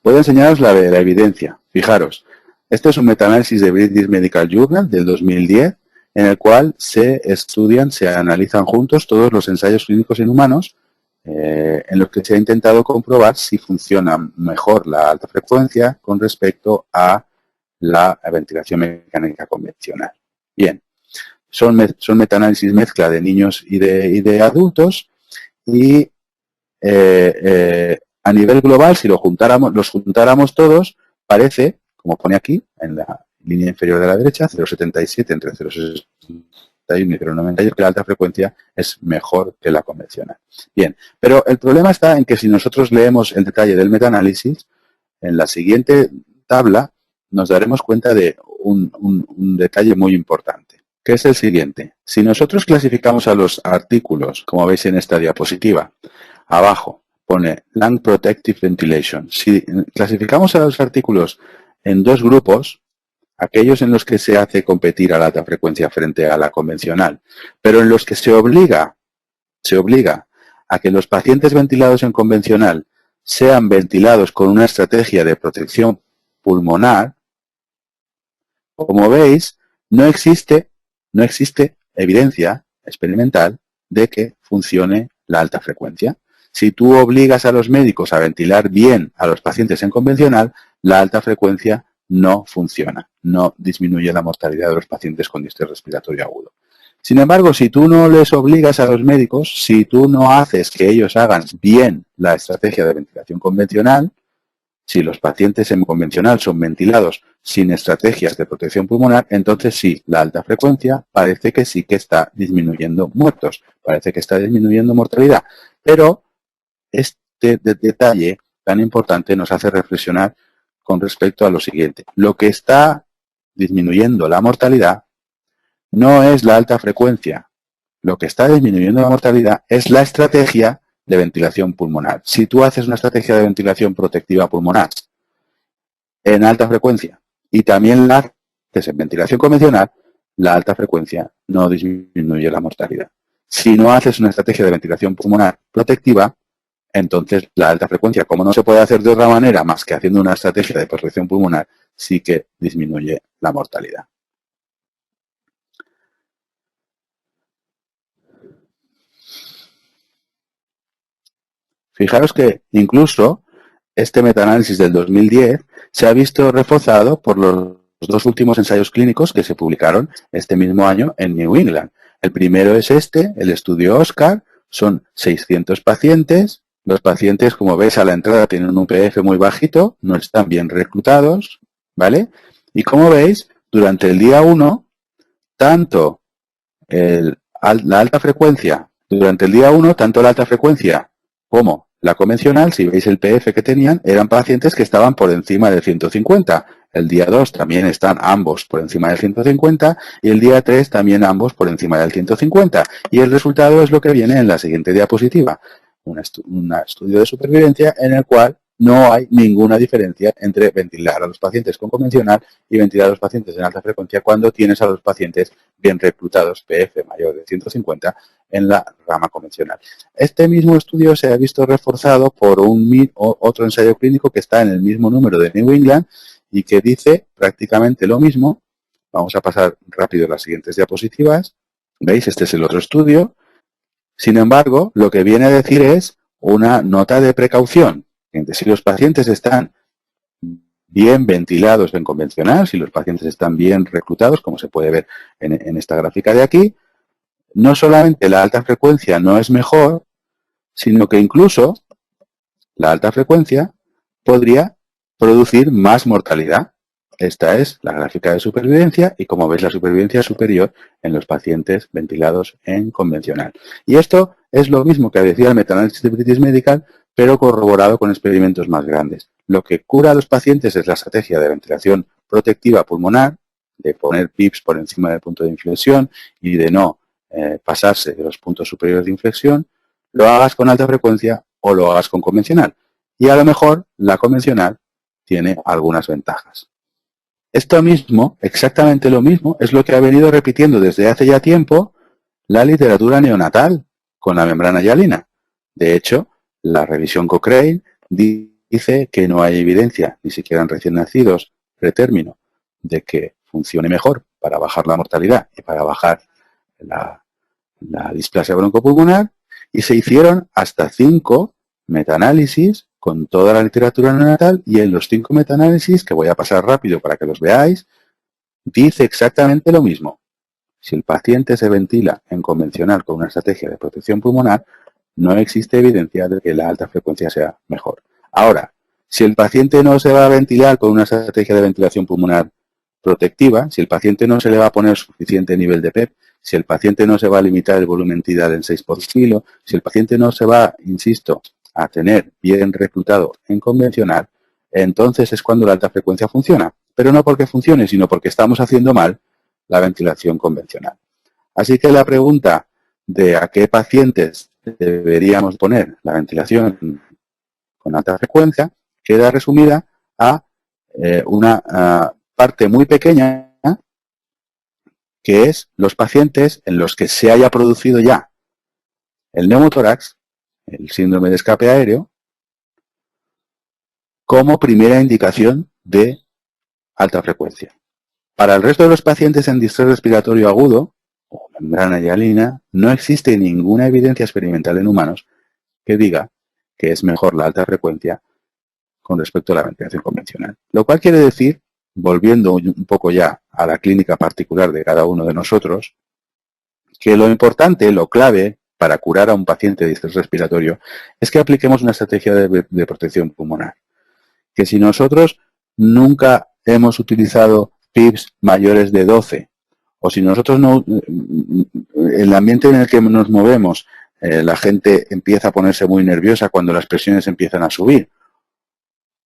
Voy a enseñaros la evidencia. Fijaros, este es un metaanálisis de British Medical Journal del 2010 en el cual se estudian, se analizan juntos todos los ensayos clínicos en humanos en los que se ha intentado comprobar si funciona mejor la alta frecuencia con respecto a la ventilación mecánica convencional. Bien, son metaanálisis mezcla de niños y de adultos y a nivel global, si los juntáramos todos, parece, como pone aquí, en la línea inferior de la derecha, 0,77 entre 0,61 y 0,98, que la alta frecuencia es mejor que la convencional. Bien, pero el problema está en que si nosotros leemos el detalle del metaanálisis, en la siguiente tabla nos daremos cuenta de un detalle muy importante, que es el siguiente. Si nosotros clasificamos a los artículos, como veis en esta diapositiva, abajo pone Lung Protective Ventilation. Si clasificamos a los artículos en dos grupos, aquellos en los que se hace competir a la alta frecuencia frente a la convencional, pero en los que se obliga a que los pacientes ventilados en convencional sean ventilados con una estrategia de protección pulmonar, como veis, no existe evidencia experimental de que funcione la alta frecuencia. Si tú obligas a los médicos a ventilar bien a los pacientes en convencional, la alta frecuencia no funciona, no disminuye la mortalidad de los pacientes con distrés respiratorio agudo. Sin embargo, si tú no les obligas a los médicos, si tú no haces que ellos hagan bien la estrategia de ventilación convencional, si los pacientes en convencional son ventilados sin estrategias de protección pulmonar, entonces sí, la alta frecuencia parece que sí que está disminuyendo muertos, parece que está disminuyendo mortalidad, pero este detalle tan importante nos hace reflexionar con respecto a lo siguiente. Lo que está disminuyendo la mortalidad no es la alta frecuencia. Lo que está disminuyendo la mortalidad es la estrategia de ventilación pulmonar. Si tú haces una estrategia de ventilación protectiva pulmonar en alta frecuencia y también la haces en ventilación convencional, la alta frecuencia no disminuye la mortalidad. Si no haces una estrategia de ventilación pulmonar protectiva, entonces la alta frecuencia, como no se puede hacer de otra manera más que haciendo una estrategia de protección pulmonar, sí que disminuye la mortalidad. Fijaros que incluso este metaanálisis del 2010 se ha visto reforzado por los dos últimos ensayos clínicos que se publicaron este mismo año en New England. El primero es este, el estudio OSCAR, son 600 pacientes. Los pacientes, como veis, a la entrada tienen un UPF muy bajito, no están bien reclutados, ¿vale? Y como veis, durante el día 1, tanto la alta frecuencia, durante el día 1, tanto la alta frecuencia como la convencional, si veis el PF que tenían, eran pacientes que estaban por encima de 150. El día 2 también están ambos por encima del 150 y el día 3 también ambos por encima del 150. Y el resultado es lo que viene en la siguiente diapositiva. Un estudio de supervivencia en el cual no hay ninguna diferencia entre ventilar a los pacientes con convencional y ventilar a los pacientes en alta frecuencia cuando tienes a los pacientes bien reclutados, PF mayor de 150, en la rama convencional. Este mismo estudio se ha visto reforzado por otro ensayo clínico que está en el mismo número de New England y que dice prácticamente lo mismo. Vamos a pasar rápido a las siguientes diapositivas. ¿Veis? Este es el otro estudio. Sin embargo, lo que viene a decir es una nota de precaución. Si los pacientes están bien ventilados en convencional, si los pacientes están bien reclutados, como se puede ver en esta gráfica de aquí, no solamente la alta frecuencia no es mejor, sino que incluso la alta frecuencia podría producir más mortalidad. Esta es la gráfica de supervivencia y como veis la supervivencia es superior en los pacientes ventilados en convencional. Y esto es lo mismo que decía el metaanálisis de British Medical, pero corroborado con experimentos más grandes. Lo que cura a los pacientes es la estrategia de ventilación protectiva pulmonar, de poner PIPs por encima del punto de inflexión y de no pasarse de los puntos superiores de inflexión, lo hagas con alta frecuencia o lo hagas con convencional. Y a lo mejor la convencional tiene algunas ventajas. Esto mismo, exactamente lo mismo, es lo que ha venido repitiendo desde hace ya tiempo la literatura neonatal con la membrana hialina. De hecho, la revisión Cochrane dice que no hay evidencia, ni siquiera en recién nacidos, pretérmino, de que funcione mejor para bajar la mortalidad y para bajar la displasia broncopulmonar, y se hicieron hasta 5 metaanálisis con toda la literatura neonatal, y en los 5 metaanálisis, que voy a pasar rápido para que los veáis, dice exactamente lo mismo. Si el paciente se ventila en convencional con una estrategia de protección pulmonar, no existe evidencia de que la alta frecuencia sea mejor. Ahora, si el paciente no se va a ventilar con una estrategia de ventilación pulmonar protectiva, si el paciente no se le va a poner suficiente nivel de PEP, si el paciente no se va a limitar el volumen tidal en 6 por kilo, si el paciente no se va, insisto, a tener bien reclutado en convencional, entonces es cuando la alta frecuencia funciona. Pero no porque funcione, sino porque estamos haciendo mal la ventilación convencional. Así que la pregunta de a qué pacientes deberíamos poner la ventilación con alta frecuencia queda resumida a una parte muy pequeña, que es los pacientes en los que se haya producido ya el neumotórax, el síndrome de escape aéreo, como primera indicación de alta frecuencia. Para el resto de los pacientes en distrés respiratorio agudo o membrana hialina, no existe ninguna evidencia experimental en humanos que diga que es mejor la alta frecuencia con respecto a la ventilación convencional. Lo cual quiere decir, volviendo un poco ya a la clínica particular de cada uno de nosotros, que lo importante, lo clave para curar a un paciente de distrés respiratorio es que apliquemos una estrategia de protección pulmonar. Que si nosotros nunca hemos utilizado PIBs mayores de 12, o si nosotros no, el ambiente en el que nos movemos, la gente empieza a ponerse muy nerviosa cuando las presiones empiezan a subir,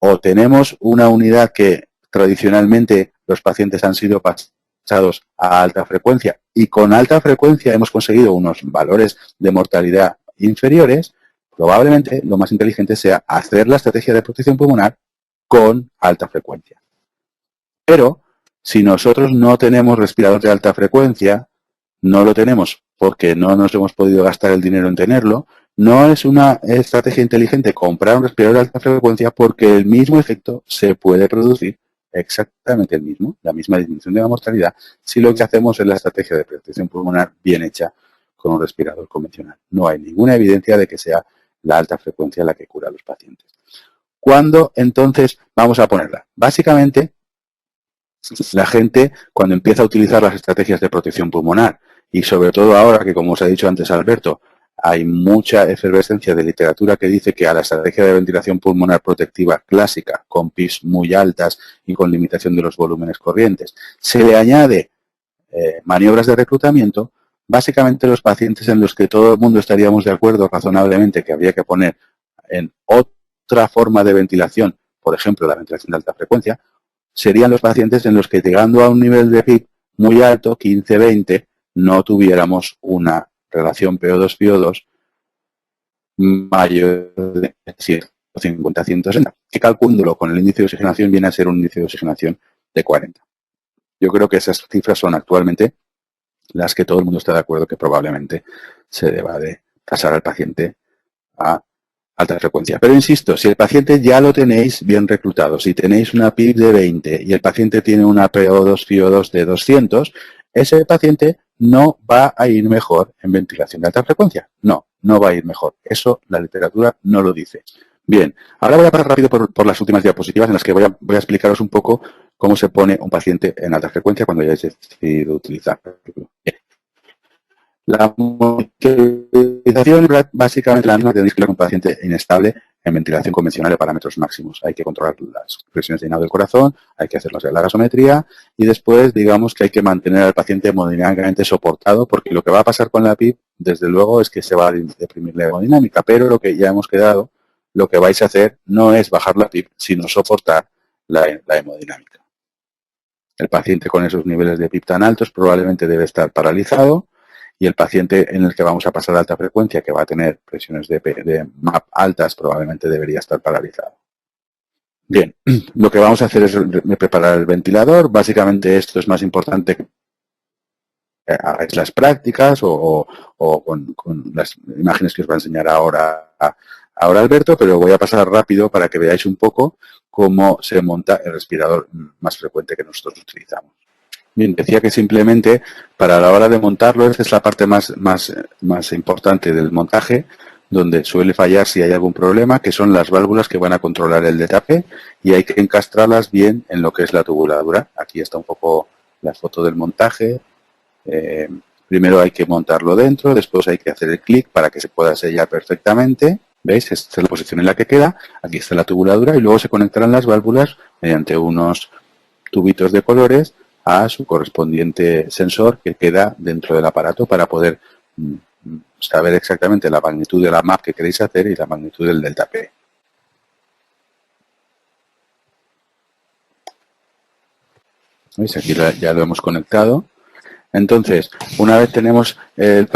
o tenemos una unidad que tradicionalmente los pacientes han sido pasados a alta frecuencia y con alta frecuencia hemos conseguido unos valores de mortalidad inferiores, probablemente lo más inteligente sea hacer la estrategia de protección pulmonar con alta frecuencia. Pero si nosotros no tenemos respirador de alta frecuencia, no lo tenemos porque no nos hemos podido gastar el dinero en tenerlo, no es una estrategia inteligente comprar un respirador de alta frecuencia porque el mismo efecto se puede producir exactamente el mismo, la misma disminución de la mortalidad, si lo que hacemos es la estrategia de protección pulmonar bien hecha con un respirador convencional. No hay ninguna evidencia de que sea la alta frecuencia la que cura a los pacientes. ¿Cuándo entonces vamos a ponerla? Básicamente, la gente cuando empieza a utilizar las estrategias de protección pulmonar y sobre todo ahora que, como os ha dicho antes Alberto, hay mucha efervescencia de literatura que dice que a la estrategia de ventilación pulmonar protectiva clásica, con PIs muy altas y con limitación de los volúmenes corrientes, se le añade maniobras de reclutamiento, básicamente los pacientes en los que todo el mundo estaríamos de acuerdo razonablemente que habría que poner en otra forma de ventilación, por ejemplo la ventilación de alta frecuencia, serían los pacientes en los que llegando a un nivel de PIB muy alto, 15-20, no tuviéramos una relación PO2-PO2 mayor de 150-160, que calculándolo con el índice de oxigenación viene a ser un índice de oxigenación de 40. Yo creo que esas cifras son actualmente las que todo el mundo está de acuerdo que probablemente se deba de pasar al paciente a alta frecuencia. Pero insisto, si el paciente ya lo tenéis bien reclutado, si tenéis una PIB de 20 y el paciente tiene una PO2 de 200, ese paciente no va a ir mejor en ventilación de alta frecuencia. No, no va a ir mejor. Eso la literatura no lo dice. Bien, ahora voy a pasar rápido por las últimas diapositivas en las que voy a explicaros un poco cómo se pone un paciente en alta frecuencia cuando ya hayáis decidido utilizar. Bien. La monitorización básicamente la misma que tenéis que un paciente inestable en ventilación convencional de parámetros máximos. Hay que controlar las presiones de llenado del corazón, hay que hacer la gasometría y después digamos que hay que mantener al paciente hemodinámicamente soportado porque lo que va a pasar con la PIB desde luego es que se va a deprimir la hemodinámica, pero lo que ya hemos quedado, lo que vais a hacer no es bajar la PIB sino soportar la hemodinámica. El paciente con esos niveles de PIB tan altos probablemente debe estar paralizado y el paciente en el que vamos a pasar a alta frecuencia, que va a tener presiones de MAP altas, probablemente debería estar paralizado. Bien, lo que vamos a hacer es preparar el ventilador. Básicamente esto es más importante que hagáis las prácticas o con las imágenes que os va a enseñar ahora Alberto, pero voy a pasar rápido para que veáis un poco cómo se monta el respirador más frecuente que nosotros utilizamos. Bien, decía que simplemente para la hora de montarlo, esta es la parte más importante del montaje, donde suele fallar si hay algún problema, que son las válvulas que van a controlar el destape y hay que encastrarlas bien en lo que es la tubuladura. Aquí está un poco la foto del montaje. Primero hay que montarlo dentro, después hay que hacer el clic para que se pueda sellar perfectamente. ¿Veis? Esta es la posición en la que queda. Aquí está la tubuladura y luego se conectarán las válvulas mediante unos tubitos de colores a su correspondiente sensor que queda dentro del aparato para poder saber exactamente la magnitud de la MAP que queréis hacer y la magnitud del delta P. ¿Veis? Aquí ya lo hemos conectado. Entonces, una vez tenemos el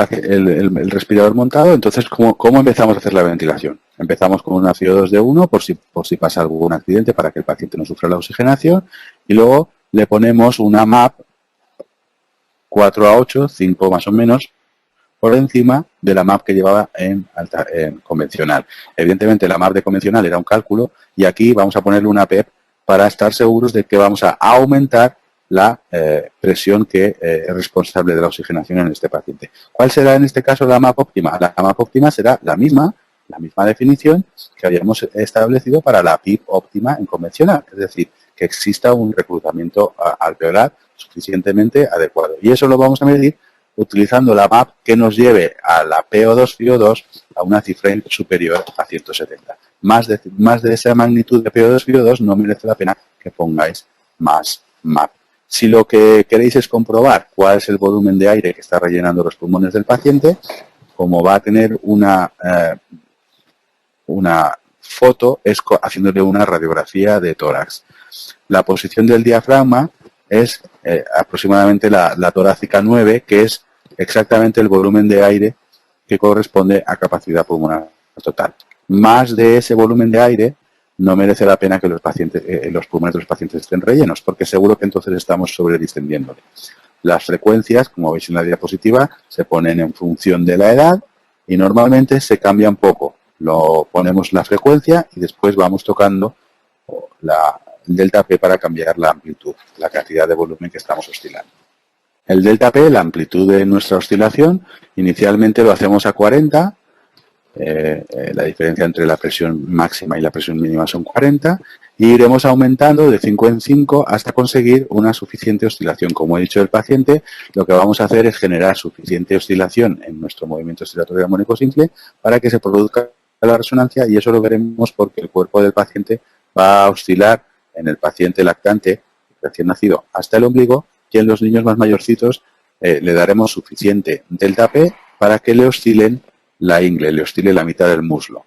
respirador montado, entonces, ¿cómo empezamos a hacer la ventilación? Empezamos con un CO2 de 1 por si pasa algún accidente para que el paciente no sufra la oxigenación y luego le ponemos una MAP 4 a 8, 5 más o menos, por encima de la MAP que llevaba en convencional. Evidentemente, la MAP de convencional era un cálculo y aquí vamos a ponerle una PEP para estar seguros de que vamos a aumentar la presión que es responsable de la oxigenación en este paciente. ¿Cuál será en este caso la MAP óptima? La MAP óptima será la misma definición que habíamos establecido para la PIP óptima en convencional, es decir, que exista un reclutamiento alveolar suficientemente adecuado. Y eso lo vamos a medir utilizando la MAP que nos lleve a la PO2-FIO2 a una cifra superior a 170. Más de esa magnitud de PO2-FIO2 no merece la pena que pongáis más MAP. Si lo que queréis es comprobar cuál es el volumen de aire que está rellenando los pulmones del paciente, como va a tener una foto, es haciéndole una radiografía de tórax. La posición del diafragma es aproximadamente la torácica 9, que es exactamente el volumen de aire que corresponde a capacidad pulmonar total. Más de ese volumen de aire no merece la pena que los pulmones de los pacientes estén rellenos, porque seguro que entonces estamos sobredistendiéndole. Las frecuencias, como veis en la diapositiva, se ponen en función de la edad y normalmente se cambian poco. Lo ponemos la frecuencia y después vamos tocando el delta P para cambiar la amplitud, la cantidad de volumen que estamos oscilando. El delta P, la amplitud de nuestra oscilación, inicialmente lo hacemos a 40, la diferencia entre la presión máxima y la presión mínima son 40, y iremos aumentando de 5 en 5 hasta conseguir una suficiente oscilación. Como he dicho del paciente, lo que vamos a hacer es generar suficiente oscilación en nuestro movimiento oscilatorio armónico simple para que se produzca la resonancia, y eso lo veremos porque el cuerpo del paciente va a oscilar en el paciente lactante recién nacido hasta el ombligo, y en los niños más mayorcitos le daremos suficiente delta P para que le oscilen la ingle, le oscile la mitad del muslo.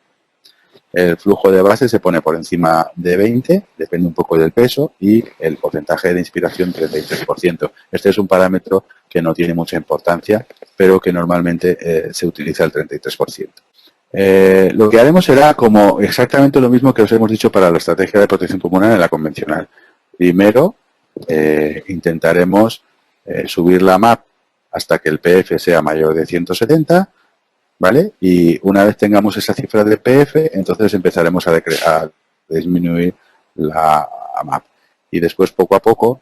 El flujo de base se pone por encima de 20, depende un poco del peso, y el porcentaje de inspiración 33%. Este es un parámetro que no tiene mucha importancia, pero que normalmente se utiliza el 33%. Lo que haremos será como exactamente lo mismo que os hemos dicho para la estrategia de protección pulmonar en la convencional. Primero, intentaremos subir la MAP hasta que el PF sea mayor de 170, ¿vale? Y una vez tengamos esa cifra de PF, entonces empezaremos a disminuir la MAP. Y después, poco a poco,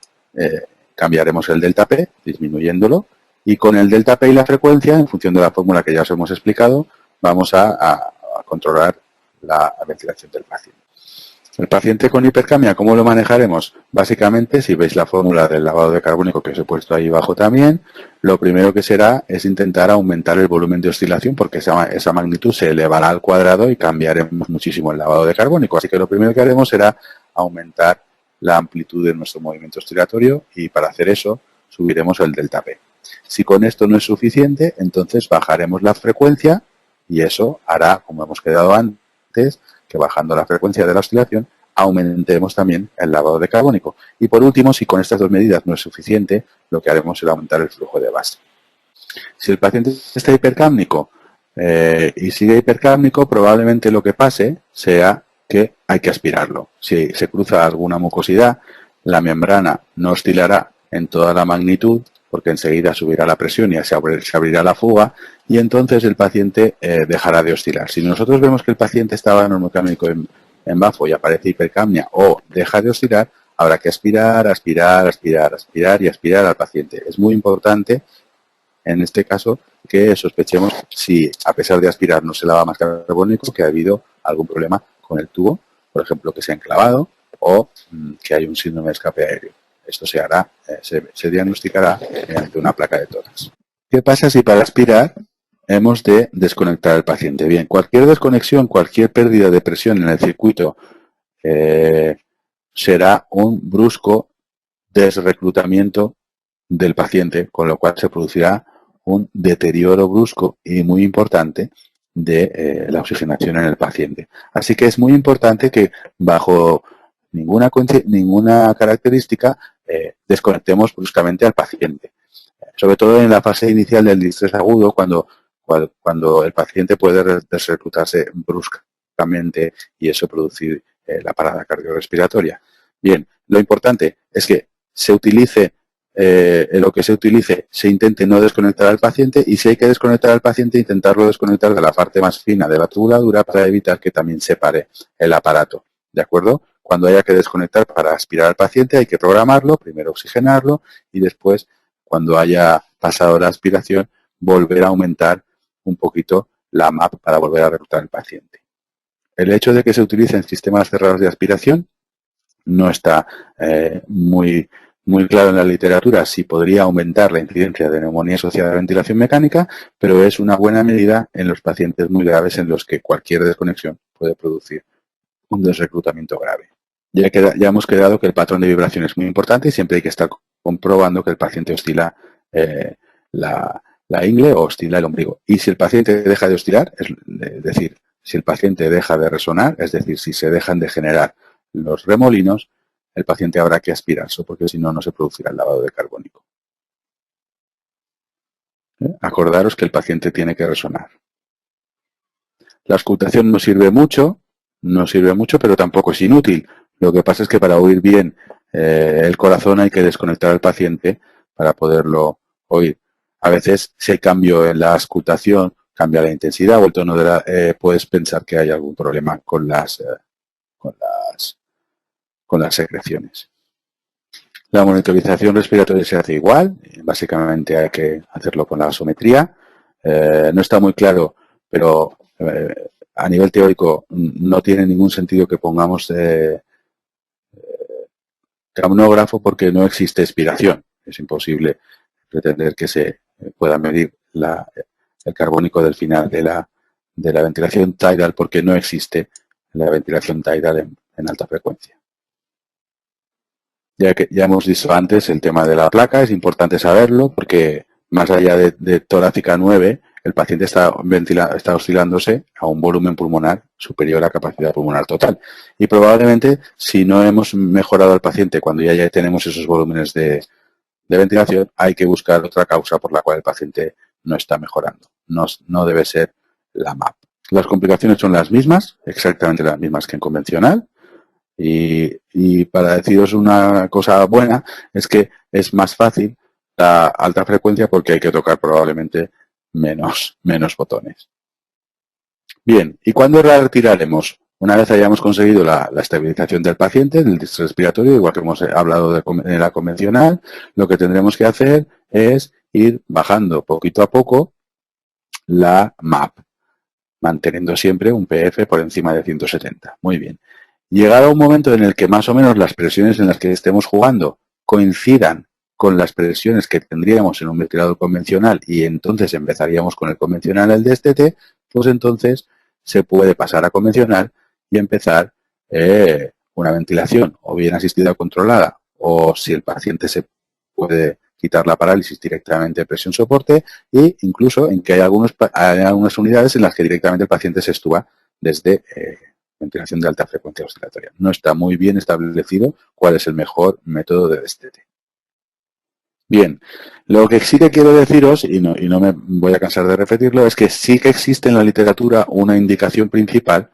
cambiaremos el delta P, disminuyéndolo, y con el delta P y la frecuencia, en función de la fórmula que ya os hemos explicado, vamos a controlar la ventilación del paciente. El paciente con hipercamia, ¿cómo lo manejaremos? Básicamente, si veis la fórmula del lavado de carbónico que os he puesto ahí abajo también, lo primero que será es intentar aumentar el volumen de oscilación, porque esa magnitud se elevará al cuadrado y cambiaremos muchísimo el lavado de carbónico. Así que lo primero que haremos será aumentar la amplitud de nuestro movimiento oscilatorio, y para hacer eso subiremos el delta P. Si con esto no es suficiente, entonces bajaremos la frecuencia, y eso hará, como hemos quedado antes, que bajando la frecuencia de la oscilación aumentemos también el lavado de carbónico. Y por último, si con estas dos medidas no es suficiente, lo que haremos será aumentar el flujo de base. Si el paciente está hipercápnico y sigue hipercápnico, probablemente lo que pase sea que hay que aspirarlo. Si se cruza alguna mucosidad, la membrana no oscilará en toda la magnitud, porque enseguida subirá la presión y se abrirá la fuga, y entonces el paciente dejará de oscilar. Si nosotros vemos que el paciente estaba normocánonico en bafo y aparece hipercapnia o deja de oscilar, habrá que aspirar y aspirar al paciente. Es muy importante, en este caso, que sospechemos si, a pesar de aspirar, no se lava más carbónico, que ha habido algún problema con el tubo, por ejemplo, que se ha enclavado o que hay un síndrome de escape aéreo. Esto se hará, se diagnosticará mediante una placa de tórax. ¿Qué pasa si para aspirar hemos de desconectar al paciente? Bien, cualquier desconexión, cualquier pérdida de presión en el circuito será un brusco desreclutamiento del paciente, con lo cual se producirá un deterioro brusco y muy importante de la oxigenación en el paciente. Así que es muy importante que bajo ninguna característica desconectemos bruscamente al paciente. Sobre todo en la fase inicial del distrés agudo, cuando el paciente puede desreclutarse bruscamente y eso producir la parada cardiorrespiratoria. Bien, lo importante es que se utilice lo que se utilice, se intente no desconectar al paciente, y si hay que desconectar al paciente, intentarlo desconectar de la parte más fina de la tubuladura para evitar que también se pare el aparato. ¿De acuerdo? Cuando haya que desconectar para aspirar al paciente hay que programarlo, primero oxigenarlo y después, cuando haya pasado la aspiración, volver a aumentar un poquito la MAP para volver a reclutar al paciente. El hecho de que se utilicen sistemas cerrados de aspiración no está muy claro en la literatura si podría aumentar la incidencia de neumonía asociada a ventilación mecánica, pero es una buena medida en los pacientes muy graves en los que cualquier desconexión puede producir un desreclutamiento grave. Ya hemos quedado que el patrón de vibración es muy importante y siempre hay que estar comprobando que el paciente oscila la ingle o oscila el ombligo. Y si el paciente deja de oscilar, es decir, si el paciente deja de resonar, es decir, si se dejan de generar los remolinos, el paciente habrá que aspirarse, porque si no, no se producirá el lavado de carbónico. Acordaros que el paciente tiene que resonar. La auscultación no sirve mucho, pero tampoco es inútil. Lo que pasa es que para oír bien el corazón hay que desconectar al paciente para poderlo oír. A veces, si hay cambio en la auscultación, cambia la intensidad o el tono puedes pensar que hay algún problema con las secreciones. La monitorización respiratoria se hace igual, básicamente hay que hacerlo con la gasometría. No está muy claro, pero a nivel teórico no tiene ningún sentido que pongamos capnógrafo porque no existe expiración. Es imposible pretender que se pueda medir el carbónico del final de la ventilación tidal porque no existe la ventilación tidal en alta frecuencia. Ya hemos dicho antes el tema de la placa, es importante saberlo porque más allá de torácica 9, el paciente está oscilándose a un volumen pulmonar superior a la capacidad pulmonar total. Y probablemente, si no hemos mejorado al paciente cuando ya tenemos esos volúmenes de ventilación, hay que buscar otra causa por la cual el paciente no está mejorando. No debe ser la MAP. Las complicaciones son las mismas, exactamente las mismas que en convencional. Y para deciros una cosa buena, es que es más fácil la alta frecuencia porque hay que tocar probablemente menos botones. Bien, ¿y cuándo la retiraremos? Una vez hayamos conseguido la estabilización del paciente, del distrés respiratorio, igual que hemos hablado de la convencional, lo que tendremos que hacer es ir bajando poquito a poco la MAP, manteniendo siempre un PF por encima de 170. Muy bien. Llegado a un momento en el que más o menos las presiones en las que estemos jugando coincidan con las presiones que tendríamos en un ventilador convencional y entonces empezaríamos con el convencional, el DSTT, pues entonces se puede pasar a convencional y empezar una ventilación o bien asistida o controlada, o si el paciente se puede quitar la parálisis directamente presión soporte, e incluso en que hay algunas unidades en las que directamente el paciente se estuva desde ventilación de alta frecuencia oscilatoria. No está muy bien establecido cuál es el mejor método de DSTT. Bien, lo que sí que quiero deciros, y no me voy a cansar de repetirlo, es que sí que existe en la literatura una indicación principal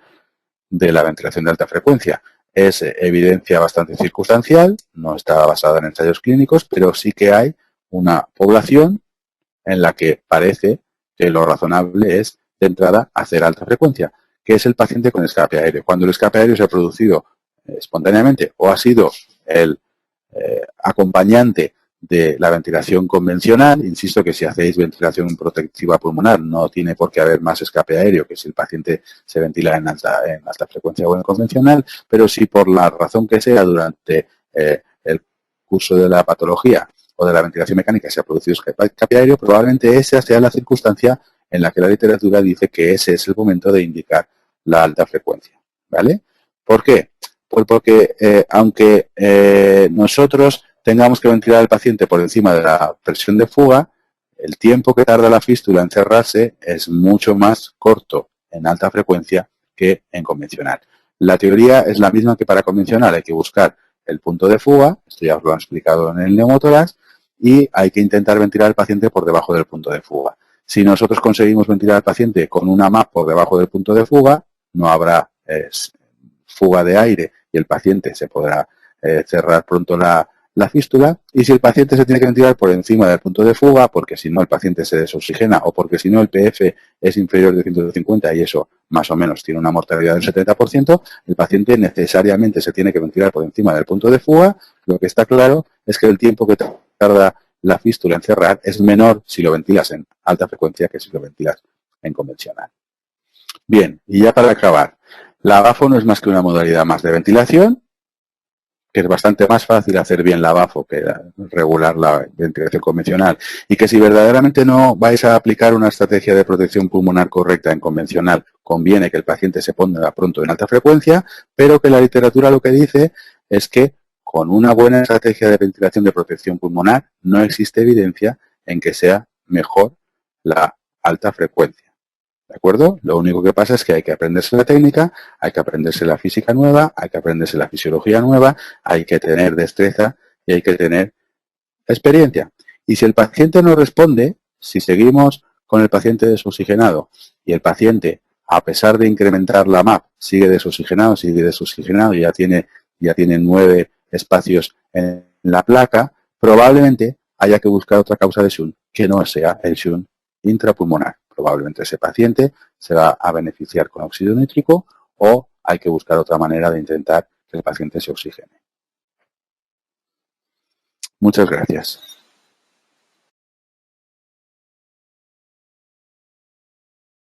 de la ventilación de alta frecuencia. Es evidencia bastante circunstancial, no está basada en ensayos clínicos, pero sí que hay una población en la que parece que lo razonable es, de entrada, hacer alta frecuencia, que es el paciente con escape aéreo. Cuando el escape aéreo se ha producido espontáneamente o ha sido el acompañante de la ventilación convencional, insisto que si hacéis ventilación protectiva pulmonar no tiene por qué haber más escape aéreo que si el paciente se ventila en alta frecuencia o en convencional, pero si por la razón que sea durante el curso de la patología o de la ventilación mecánica se ha producido escape aéreo, probablemente esa sea la circunstancia en la que la literatura dice que ese es el momento de indicar la alta frecuencia, ¿vale? ¿Por qué? Pues porque aunque nosotros tengamos que ventilar al paciente por encima de la presión de fuga, el tiempo que tarda la fístula en cerrarse es mucho más corto en alta frecuencia que en convencional. La teoría es la misma que para convencional, hay que buscar el punto de fuga, esto ya os lo han explicado en el neumotórax, y hay que intentar ventilar al paciente por debajo del punto de fuga. Si nosotros conseguimos ventilar al paciente con una MAP por debajo del punto de fuga, no habrá fuga de aire y el paciente se podrá cerrar pronto la fístula, y si el paciente se tiene que ventilar por encima del punto de fuga, porque si no el paciente se desoxigena o porque si no el PF es inferior de 150 y eso más o menos tiene una mortalidad del 70%, el paciente necesariamente se tiene que ventilar por encima del punto de fuga. Lo que está claro es que el tiempo que tarda la fístula en cerrar es menor si lo ventilas en alta frecuencia que si lo ventilas en convencional. Bien, y ya para acabar, la BAFO no es más que una modalidad más de ventilación, que es bastante más fácil hacer bien la BAFO que regular la ventilación convencional, y que si verdaderamente no vais a aplicar una estrategia de protección pulmonar correcta en convencional, conviene que el paciente se ponga pronto en alta frecuencia, pero que la literatura lo que dice es que con una buena estrategia de ventilación de protección pulmonar no existe evidencia en que sea mejor la alta frecuencia. ¿De acuerdo? Lo único que pasa es que hay que aprenderse la técnica, hay que aprenderse la física nueva, hay que aprenderse la fisiología nueva, hay que tener destreza y hay que tener experiencia. Y si el paciente no responde, si seguimos con el paciente desoxigenado y el paciente, a pesar de incrementar la MAP, sigue desoxigenado y ya tiene 9 espacios en la placa, probablemente haya que buscar otra causa de shunt que no sea el shunt intrapulmonar. Probablemente ese paciente se va a beneficiar con óxido nítrico o hay que buscar otra manera de intentar que el paciente se oxigene. Muchas gracias.